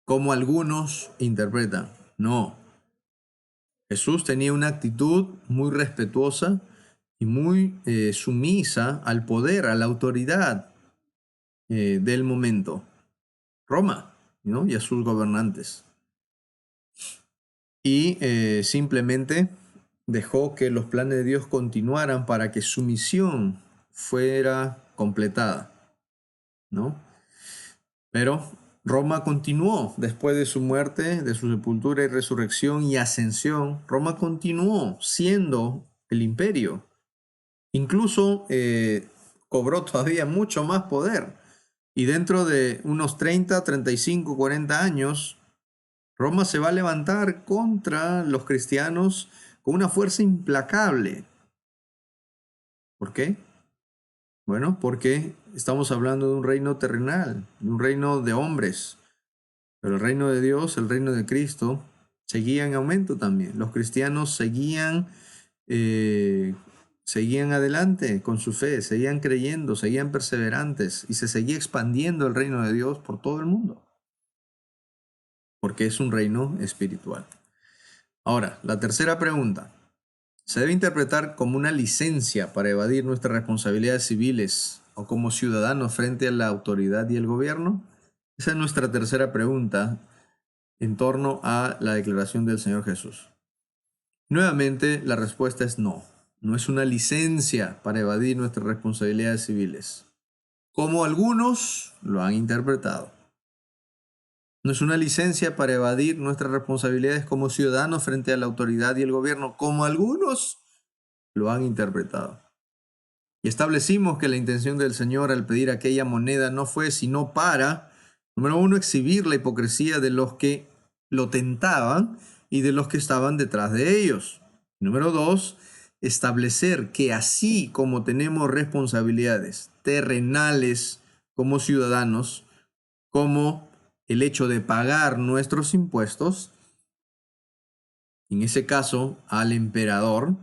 Como algunos interpretan, no. Jesús tenía una actitud muy respetuosa y muy sumisa al poder, a la autoridad del momento, Roma, ¿no? Y a sus gobernantes. Y simplemente dejó que los planes de Dios continuaran para que su misión fuera completada, ¿no? Pero Roma continuó después de su muerte, de su sepultura y resurrección y ascensión. Roma continuó siendo el imperio. Incluso cobró todavía mucho más poder. Y dentro de unos 30, 35, 40 años, Roma se va a levantar contra los cristianos con una fuerza implacable. ¿Por qué? Bueno, porque estamos hablando de un reino terrenal, de un reino de hombres. Pero el reino de Dios, el reino de Cristo, seguía en aumento también. Los cristianos seguían adelante con su fe, seguían creyendo, seguían perseverantes y se seguía expandiendo el reino de Dios por todo el mundo. Porque es un reino espiritual. Ahora, la tercera pregunta. ¿Se debe interpretar como una licencia para evadir nuestras responsabilidades civiles o como ciudadanos frente a la autoridad y el gobierno? Esa es nuestra tercera pregunta en torno a la declaración del Señor Jesús. Nuevamente, la respuesta es no. No es una licencia para evadir nuestras responsabilidades civiles, como algunos lo han interpretado. No es una licencia para evadir nuestras responsabilidades como ciudadanos frente a la autoridad y el gobierno, como algunos lo han interpretado. Y establecimos que la intención del Señor al pedir aquella moneda no fue sino para, número uno, exhibir la hipocresía de los que lo tentaban y de los que estaban detrás de ellos. Número dos, establecer que así como tenemos responsabilidades terrenales como ciudadanos, como el hecho de pagar nuestros impuestos, en ese caso al emperador,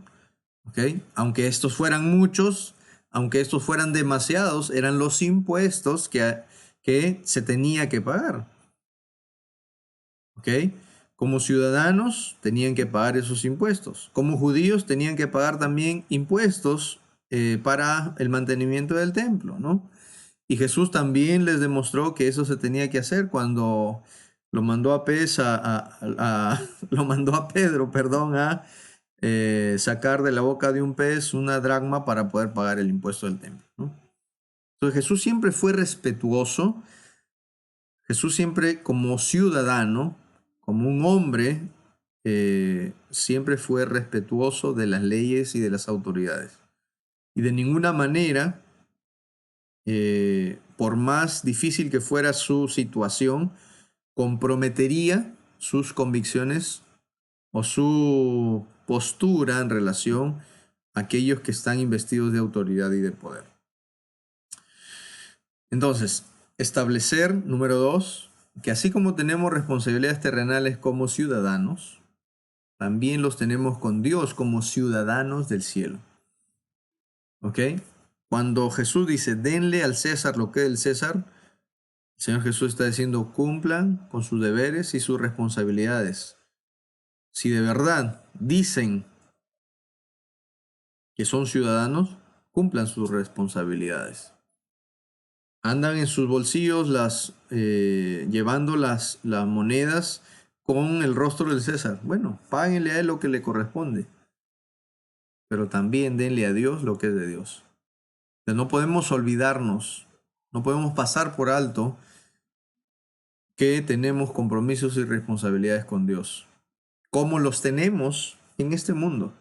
¿okay? Aunque estos fueran muchos, aunque estos fueran demasiados, eran los impuestos que se tenía que pagar. ¿Okay? Como ciudadanos tenían que pagar esos impuestos. Como judíos tenían que pagar también impuestos para el mantenimiento del templo, ¿no? Y Jesús también les demostró que eso se tenía que hacer cuando lo mandó a Pedro, a sacar de la boca de un pez una dracma para poder pagar el impuesto del templo, ¿no? Entonces Jesús siempre fue respetuoso. Jesús siempre como ciudadano, como un hombre, siempre fue respetuoso de las leyes y de las autoridades. y de ninguna manera, por más difícil que fuera su situación, comprometería sus convicciones o su postura en relación a aquellos que están investidos de autoridad y de poder. Entonces, establecer, número 2, que así como tenemos responsabilidades terrenales como ciudadanos, también los tenemos con Dios como ciudadanos del cielo. ¿Ok? Cuando Jesús dice, denle al César lo que es del César, el Señor Jesús está diciendo, cumplan con sus deberes y sus responsabilidades. Si de verdad dicen que son ciudadanos, cumplan sus responsabilidades. Andan en sus bolsillos llevando las monedas con el rostro del César. Bueno, páguenle a él lo que le corresponde, pero también denle a Dios lo que es de Dios. Entonces, no podemos olvidarnos, no podemos pasar por alto que tenemos compromisos y responsabilidades con Dios, como los tenemos en este mundo.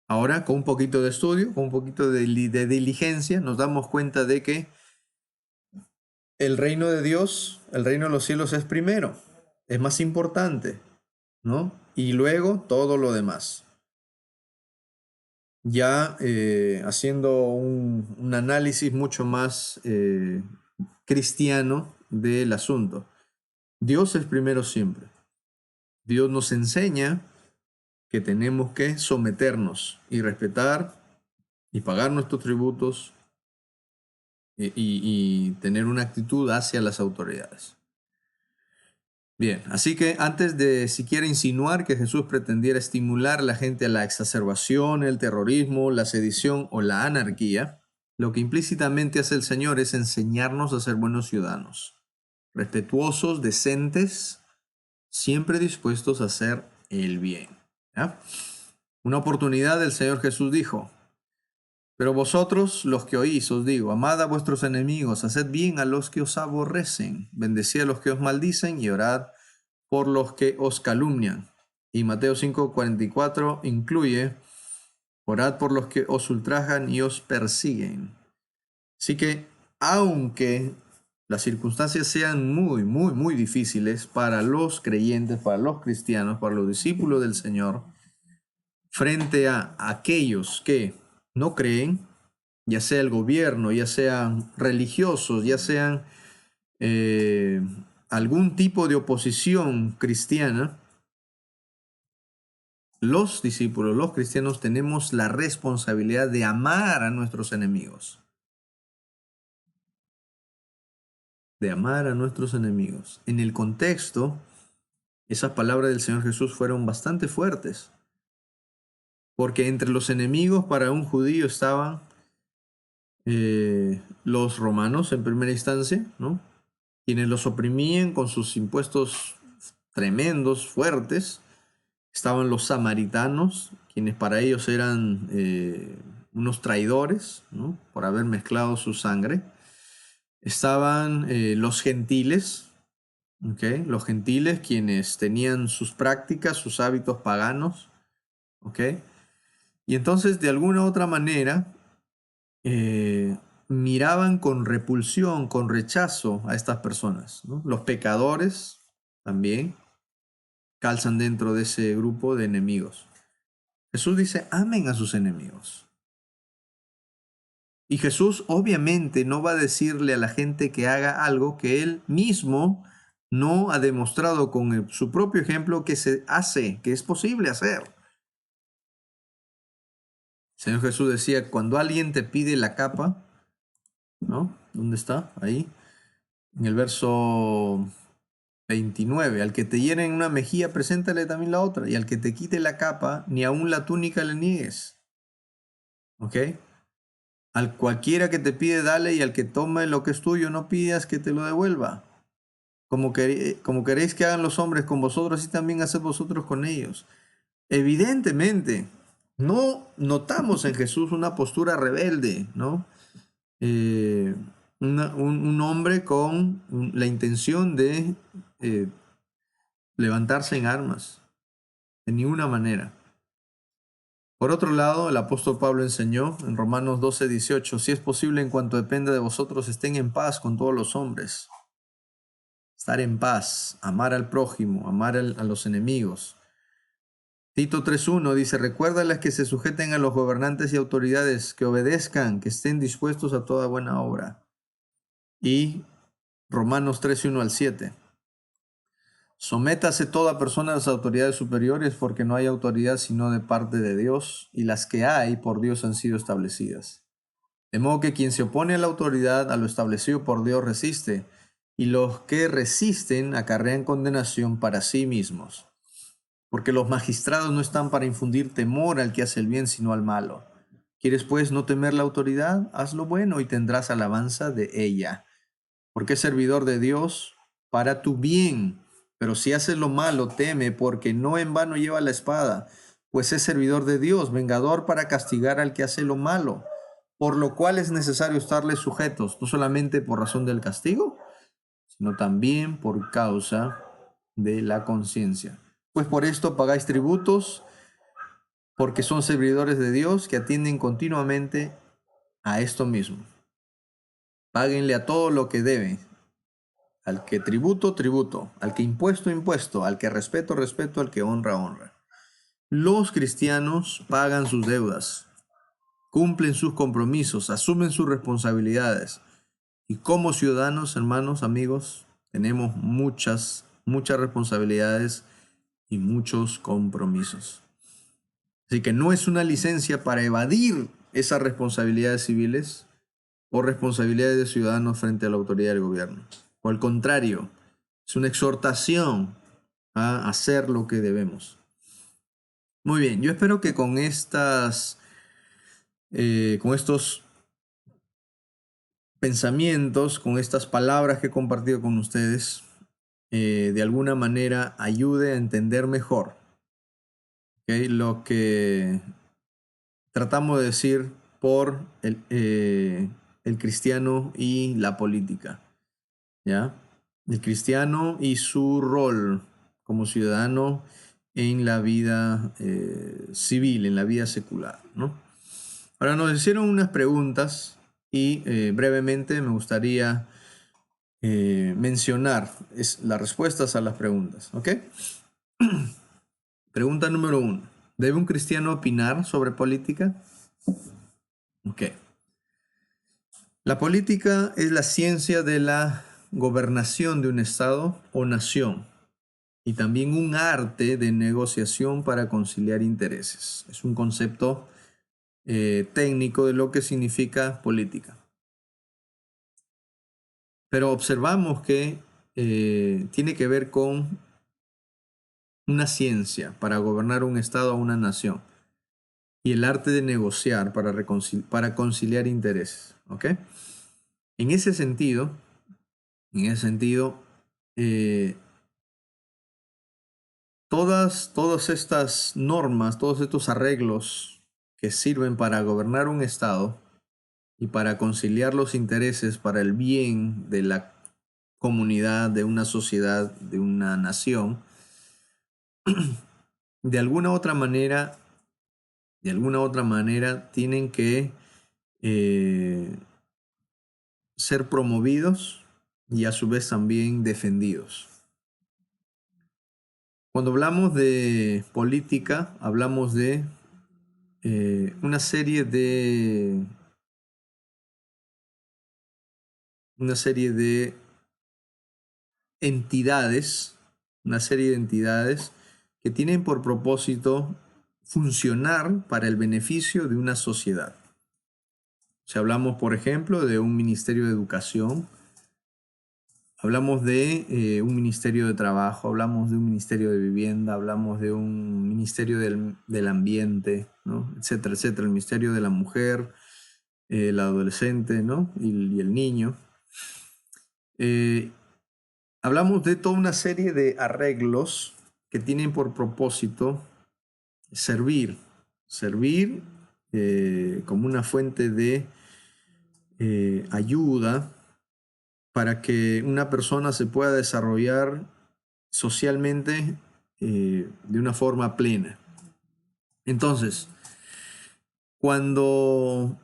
Ahora, con un poquito de estudio, con un poquito de diligencia, nos damos cuenta de que el reino de Dios, el reino de los cielos es primero, es más importante, ¿no? Y luego todo lo demás. Ya haciendo un análisis mucho más cristiano del asunto. Dios es primero siempre. Dios nos enseña que tenemos que someternos y respetar y pagar nuestros tributos y tener una actitud hacia las autoridades. Bien, así que antes de siquiera insinuar que Jesús pretendiera estimular a la gente a la exacerbación, el terrorismo, la sedición o la anarquía, lo que implícitamente hace el Señor es enseñarnos a ser buenos ciudadanos, respetuosos, decentes, siempre dispuestos a hacer el bien. ¿Ya? Una oportunidad el Señor Jesús dijo, pero vosotros los que oís os digo, amad a vuestros enemigos, haced bien a los que os aborrecen, bendecid a los que os maldicen y orad por los que os calumnian. Y Mateo 5:44 incluye, orad por los que os ultrajan y os persiguen. Así que, aunque las circunstancias sean muy difíciles para los creyentes, para los cristianos, para los discípulos del Señor, frente a aquellos que no creen, ya sea el gobierno, ya sean religiosos, ya sean algún tipo de oposición cristiana, los discípulos, los cristianos, tenemos la responsabilidad de amar a nuestros enemigos. De amar a nuestros enemigos. En el contexto, esas palabras del Señor Jesús fueron bastante fuertes, porque entre los enemigos para un judío estaban los romanos en primera instancia, ¿no? Quienes los oprimían con sus impuestos tremendos, fuertes. Estaban los samaritanos, quienes para ellos eran unos traidores, ¿no? Por haber mezclado su sangre. Estaban los gentiles, ¿okay? Los gentiles quienes tenían sus prácticas, sus hábitos paganos, ¿okay? Y entonces de alguna u otra manera miraban con repulsión, con rechazo a estas personas, ¿no? Los pecadores también calzan dentro de ese grupo de enemigos. Jesús dice, amen a sus enemigos. Y Jesús obviamente no va a decirle a la gente que haga algo que él mismo no ha demostrado con su propio ejemplo que se hace, que es posible hacer. El Señor Jesús decía, cuando alguien te pide la capa, ¿no? ¿Dónde está? Ahí. En el verso 29. Al que te hiere en una mejilla, preséntale también la otra. Y al que te quite la capa, ni aun la túnica le niegues. ¿Ok? Al cualquiera que te pide, dale, y al que tome lo que es tuyo, no pidas que te lo devuelva. Como queréis que hagan los hombres con vosotros, así también haced vosotros con ellos. Evidentemente, no notamos en Jesús una postura rebelde, ¿no? Un hombre con la intención de levantarse en armas, de ninguna manera. Por otro lado, el apóstol Pablo enseñó en Romanos 12:18, si es posible, en cuanto dependa de vosotros, estén en paz con todos los hombres. Estar en paz, amar al prójimo, amar a los enemigos. Tito 3:1 dice, recuérdales que se sujeten a los gobernantes y autoridades, que obedezcan, que estén dispuestos a toda buena obra. Y Romanos 3:1-7. Sométase toda persona a las autoridades superiores, porque no hay autoridad sino de parte de Dios, y las que hay por Dios han sido establecidas. De modo que quien se opone a la autoridad, a lo establecido por Dios, resiste, y los que resisten acarrean condenación para sí mismos. Porque los magistrados no están para infundir temor al que hace el bien, sino al malo. ¿Quieres pues no temer la autoridad? Haz lo bueno y tendrás alabanza de ella. Porque es servidor de Dios para tu bien. Pero si haces lo malo, teme, porque no en vano lleva la espada, pues es servidor de Dios, vengador para castigar al que hace lo malo. Por lo cual es necesario estarles sujetos, no solamente por razón del castigo, sino también por causa de la conciencia. Pues por esto pagáis tributos, porque son servidores de Dios que atienden continuamente a esto mismo. Páguenle a todo lo que debe. Al que tributo, tributo. Al que impuesto, impuesto. Al que respeto, respeto. Al que honra, honra. Los cristianos pagan sus deudas, cumplen sus compromisos, asumen sus responsabilidades. Y como ciudadanos, hermanos, amigos, tenemos muchas responsabilidades y muchos compromisos. Así que no es una licencia para evadir esas responsabilidades civiles o responsabilidades de ciudadanos frente a la autoridad del gobierno. O al contrario, es una exhortación a hacer lo que debemos. Muy bien, yo espero que con estos pensamientos, con estas palabras que he compartido con ustedes, de alguna manera ayude a entender mejor, ¿okay?, lo que tratamos de decir por el cristiano y la política, ¿ya? El cristiano y su rol como ciudadano en la vida civil, en la vida secular, ¿no? Ahora nos hicieron unas preguntas y brevemente me gustaría mencionar las respuestas a las preguntas, ¿ok? Pregunta número 1. ¿Debe un cristiano opinar sobre política? Ok. La política es la ciencia de la gobernación de un estado o nación y también un arte de negociación para conciliar intereses. Es un concepto técnico de lo que significa política. Pero observamos que tiene que ver con una ciencia para gobernar un estado o una nación y el arte de negociar para conciliar intereses, ¿ok? En ese sentido, todas estas normas, todos estos arreglos que sirven para gobernar un estado y para conciliar los intereses para el bien de la comunidad, de una sociedad, de una nación, de alguna u otra manera tienen que ser promovidos y a su vez también defendidos. Cuando hablamos de política, hablamos de una serie de entidades, que tienen por propósito funcionar para el beneficio de una sociedad. Si hablamos, por ejemplo, de un ministerio de educación, hablamos de un ministerio de trabajo, hablamos de un ministerio de vivienda, hablamos de un ministerio del ambiente, ¿no?, etcétera, etcétera, el ministerio de la mujer, el adolescente, ¿no?, y el niño. Hablamos de toda una serie de arreglos que tienen por propósito servir como una fuente de ayuda para que una persona se pueda desarrollar socialmente de una forma plena. Entonces, Cuando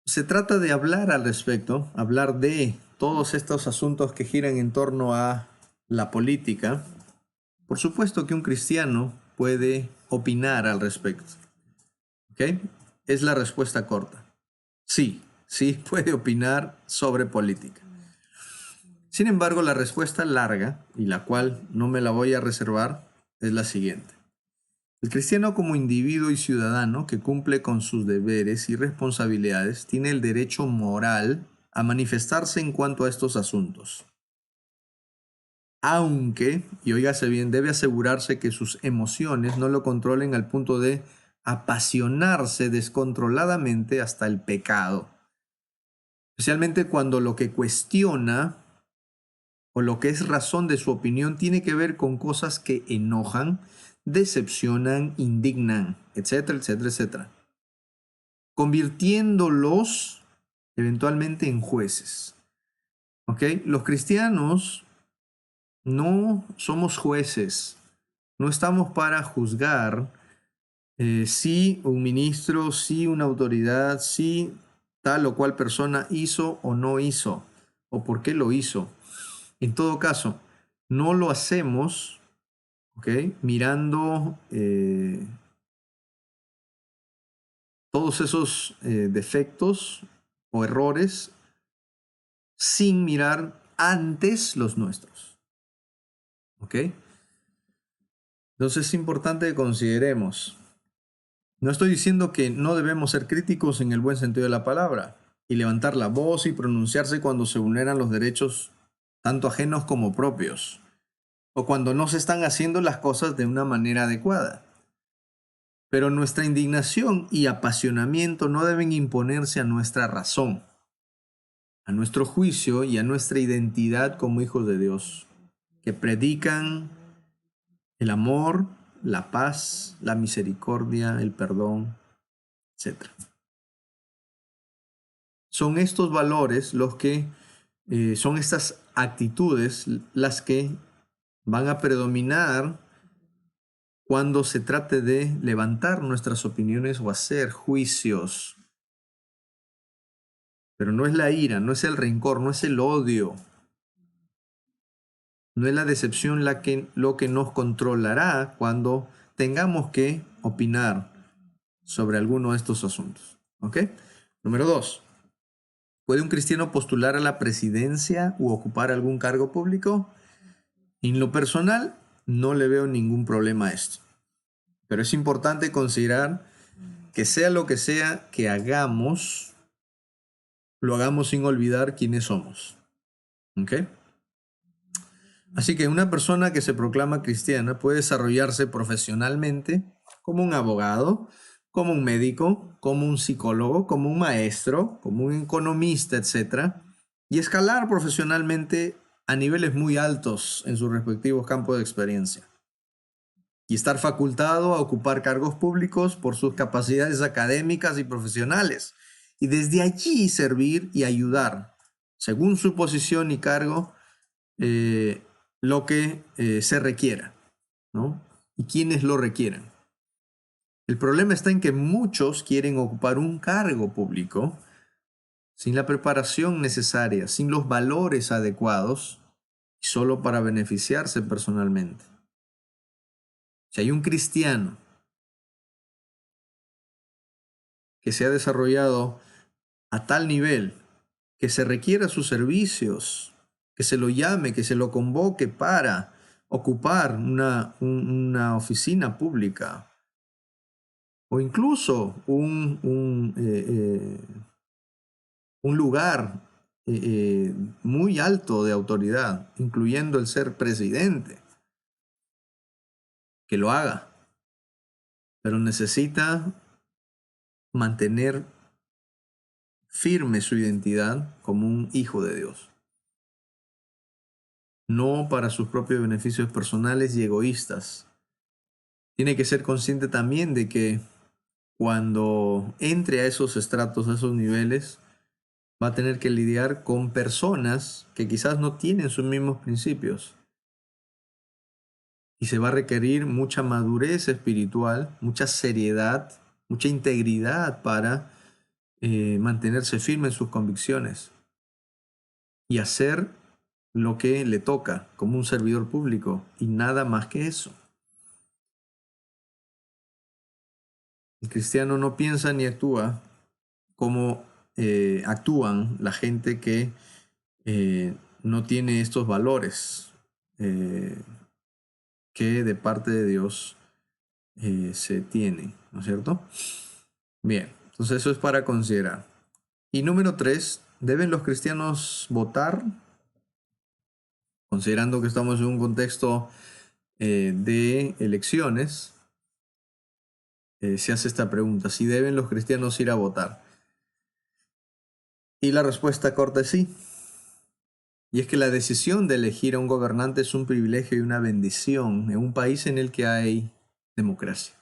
se trata de hablar al respecto, hablar de todos estos asuntos que giran en torno a la política, por supuesto que un cristiano puede opinar al respecto. ¿Ok? Es la respuesta corta. Sí, sí puede opinar sobre política. Sin embargo, la respuesta larga, y la cual no me la voy a reservar, es la siguiente. El cristiano como individuo y ciudadano que cumple con sus deberes y responsabilidades tiene el derecho moral a manifestarse en cuanto a estos asuntos. Aunque, y óigase bien, debe asegurarse que sus emociones no lo controlen al punto de apasionarse descontroladamente hasta el pecado. Especialmente cuando lo que cuestiona o lo que es razón de su opinión tiene que ver con cosas que enojan, decepcionan, indignan, etcétera, etcétera, etcétera. Convirtiéndolos eventualmente en jueces. ¿Ok? Los cristianos no somos jueces. No estamos para juzgar si un ministro, si una autoridad, si tal o cual persona hizo o no hizo, o por qué lo hizo. En todo caso, no lo hacemos, ¿ok? Mirando todos esos defectos o errores sin mirar antes los nuestros, ¿ok? Entonces es importante que consideremos. No estoy diciendo que no debemos ser críticos en el buen sentido de la palabra y levantar la voz y pronunciarse cuando se vulneran los derechos tanto ajenos como propios, o cuando no se están haciendo las cosas de una manera adecuada. Pero nuestra indignación y apasionamiento no deben imponerse a nuestra razón, a nuestro juicio y a nuestra identidad como hijos de Dios, que predican el amor, la paz, la misericordia, el perdón, etc. Son estos valores los que son estas actitudes las que van a predominar cuando se trate de levantar nuestras opiniones o hacer juicios. Pero no es la ira, no es el rencor, no es el odio, no es la decepción lo que nos controlará cuando tengamos que opinar sobre alguno de estos asuntos. ¿Ok? Número 2. ¿Puede un cristiano postular a la presidencia u ocupar algún cargo público? En lo personal, no le veo ningún problema a esto. Pero es importante considerar que sea lo que sea que hagamos, lo hagamos sin olvidar quiénes somos. ¿Ok? Así que una persona que se proclama cristiana puede desarrollarse profesionalmente como un abogado, como un médico, como un psicólogo, como un maestro, como un economista, etc. Y escalar profesionalmente a niveles muy altos en sus respectivos campos de experiencia. Y estar facultado a ocupar cargos públicos por sus capacidades académicas y profesionales. Y desde allí servir y ayudar, según su posición y cargo, lo que se requiera, ¿no? Y quienes lo requieran. El problema está en que muchos quieren ocupar un cargo público sin la preparación necesaria, sin los valores adecuados, y solo para beneficiarse personalmente. Si hay un cristiano que se ha desarrollado a tal nivel que se requiera sus servicios, que se lo llame, que se lo convoque para ocupar una oficina pública o incluso un lugar muy alto de autoridad, incluyendo el ser presidente, que lo haga, pero necesita mantener firme su identidad como un hijo de Dios. No para sus propios beneficios personales y egoístas. Tiene que ser consciente también de que cuando entre a esos estratos, a esos niveles, va a tener que lidiar con personas que quizás no tienen sus mismos principios. Y se va a requerir mucha madurez espiritual, mucha seriedad mucha integridad para mantenerse firme en sus convicciones y hacer lo que le toca como un servidor público y nada más que eso. El cristiano no piensa ni actúa como actúan la gente que no tiene estos valores que de parte de Dios se tienen, ¿no es cierto? Bien, entonces eso es para considerar. Y número 3, ¿deben los cristianos votar? Considerando que estamos en un contexto de elecciones, se hace esta pregunta, si deben los cristianos ir a votar. Y la respuesta corta es sí. Y es que la decisión de elegir a un gobernante es un privilegio y una bendición en un país en el que hay democracia.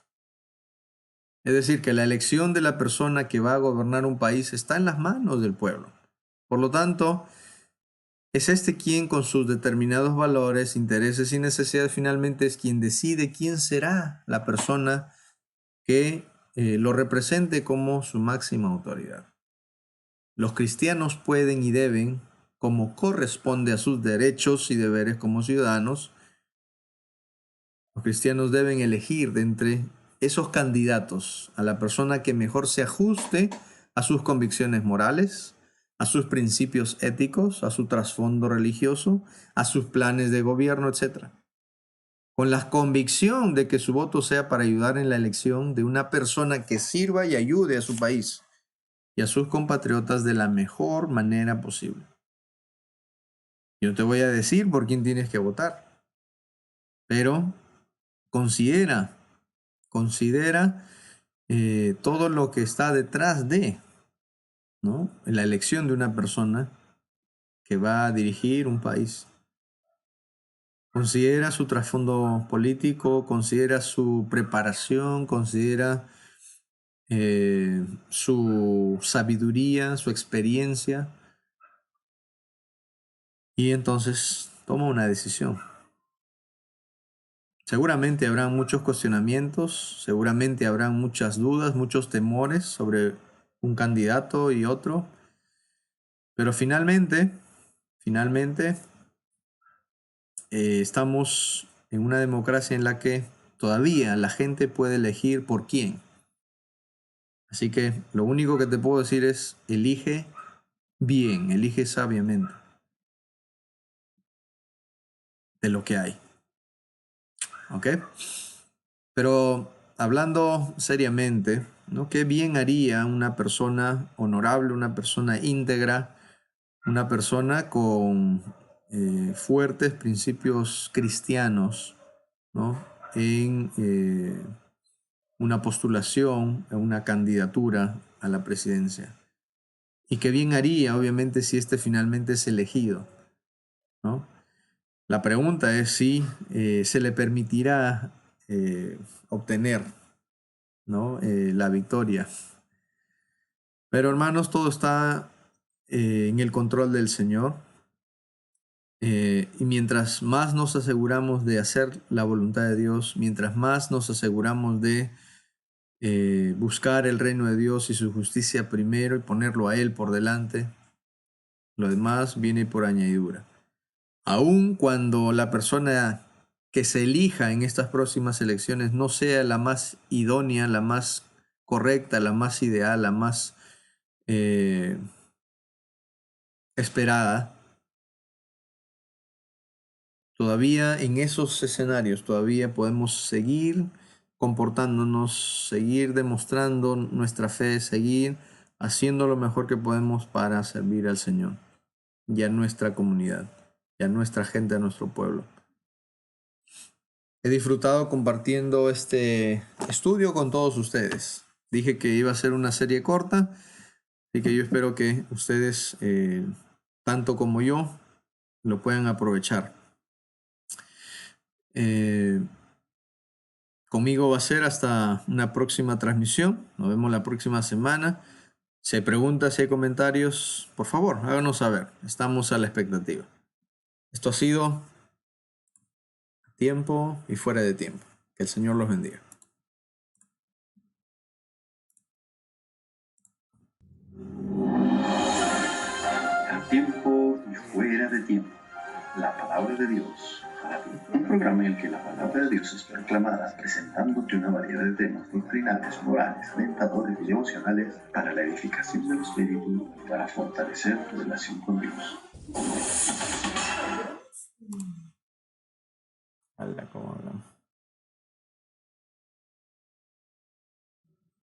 Es decir, que la elección de la persona que va a gobernar un país está en las manos del pueblo. Por lo tanto, es este quien con sus determinados valores, intereses y necesidades finalmente es quien decide quién será la persona que lo represente como su máxima autoridad. Los cristianos pueden y deben, como corresponde a sus derechos y deberes como ciudadanos, los cristianos deben elegir de entre esos candidatos a la persona que mejor se ajuste a sus convicciones morales, a sus principios éticos, a su trasfondo religioso, a sus planes de gobierno, etc. Con la convicción de que su voto sea para ayudar en la elección de una persona que sirva y ayude a su país y a sus compatriotas de la mejor manera posible. Yo no te voy a decir por quién tienes que votar, pero considera todo lo que está detrás de, ¿no?, la elección de una persona que va a dirigir un país. Considera su trasfondo político, considera su preparación, considera su sabiduría, su experiencia, y entonces toma una decisión. Seguramente habrán muchos cuestionamientos, seguramente habrán muchas dudas, muchos temores sobre un candidato y otro, pero finalmente, estamos en una democracia en la que todavía la gente puede elegir por quién. Así que lo único que te puedo decir es elige bien, elige sabiamente de lo que hay. ¿Ok? Pero hablando seriamente, ¿no?, ¿qué bien haría una persona honorable, una persona íntegra, una persona con fuertes principios cristianos, ¿no?, en una postulación, en una candidatura a la presidencia? Y qué bien haría, obviamente, si este finalmente es elegido, ¿no? La pregunta es si se le permitirá obtener, ¿no?, la victoria. Pero hermanos, todo está en el control del Señor. Y mientras más nos aseguramos de hacer la voluntad de Dios, mientras más nos aseguramos de buscar el reino de Dios y su justicia primero y ponerlo a Él por delante, lo demás viene por añadidura. Aun cuando la persona que se elija en estas próximas elecciones no sea la más idónea, la más correcta, la más ideal, la más esperada, todavía en esos escenarios todavía podemos seguir comportándonos, seguir demostrando nuestra fe, seguir haciendo lo mejor que podemos para servir al Señor y a nuestra comunidad y a nuestra gente, a nuestro pueblo. He disfrutado compartiendo este estudio con todos ustedes. Dije que iba a ser una serie corta, así que yo espero que ustedes, tanto como yo, lo puedan aprovechar. Conmigo va a ser hasta una próxima transmisión. Nos vemos la próxima semana. Si hay preguntas, si hay comentarios, por favor, háganos saber. Estamos a la expectativa. Esto ha sido Tiempo y Fuera de Tiempo. Que el Señor los bendiga. tiempo y fuera de tiempo. La palabra de Dios para ti. Un programa en el que la palabra de Dios es proclamada, presentándote una variedad de temas doctrinales, morales, alentadores y devocionales para la edificación del espíritu y para fortalecer tu relación con Dios. Habla como hablamos.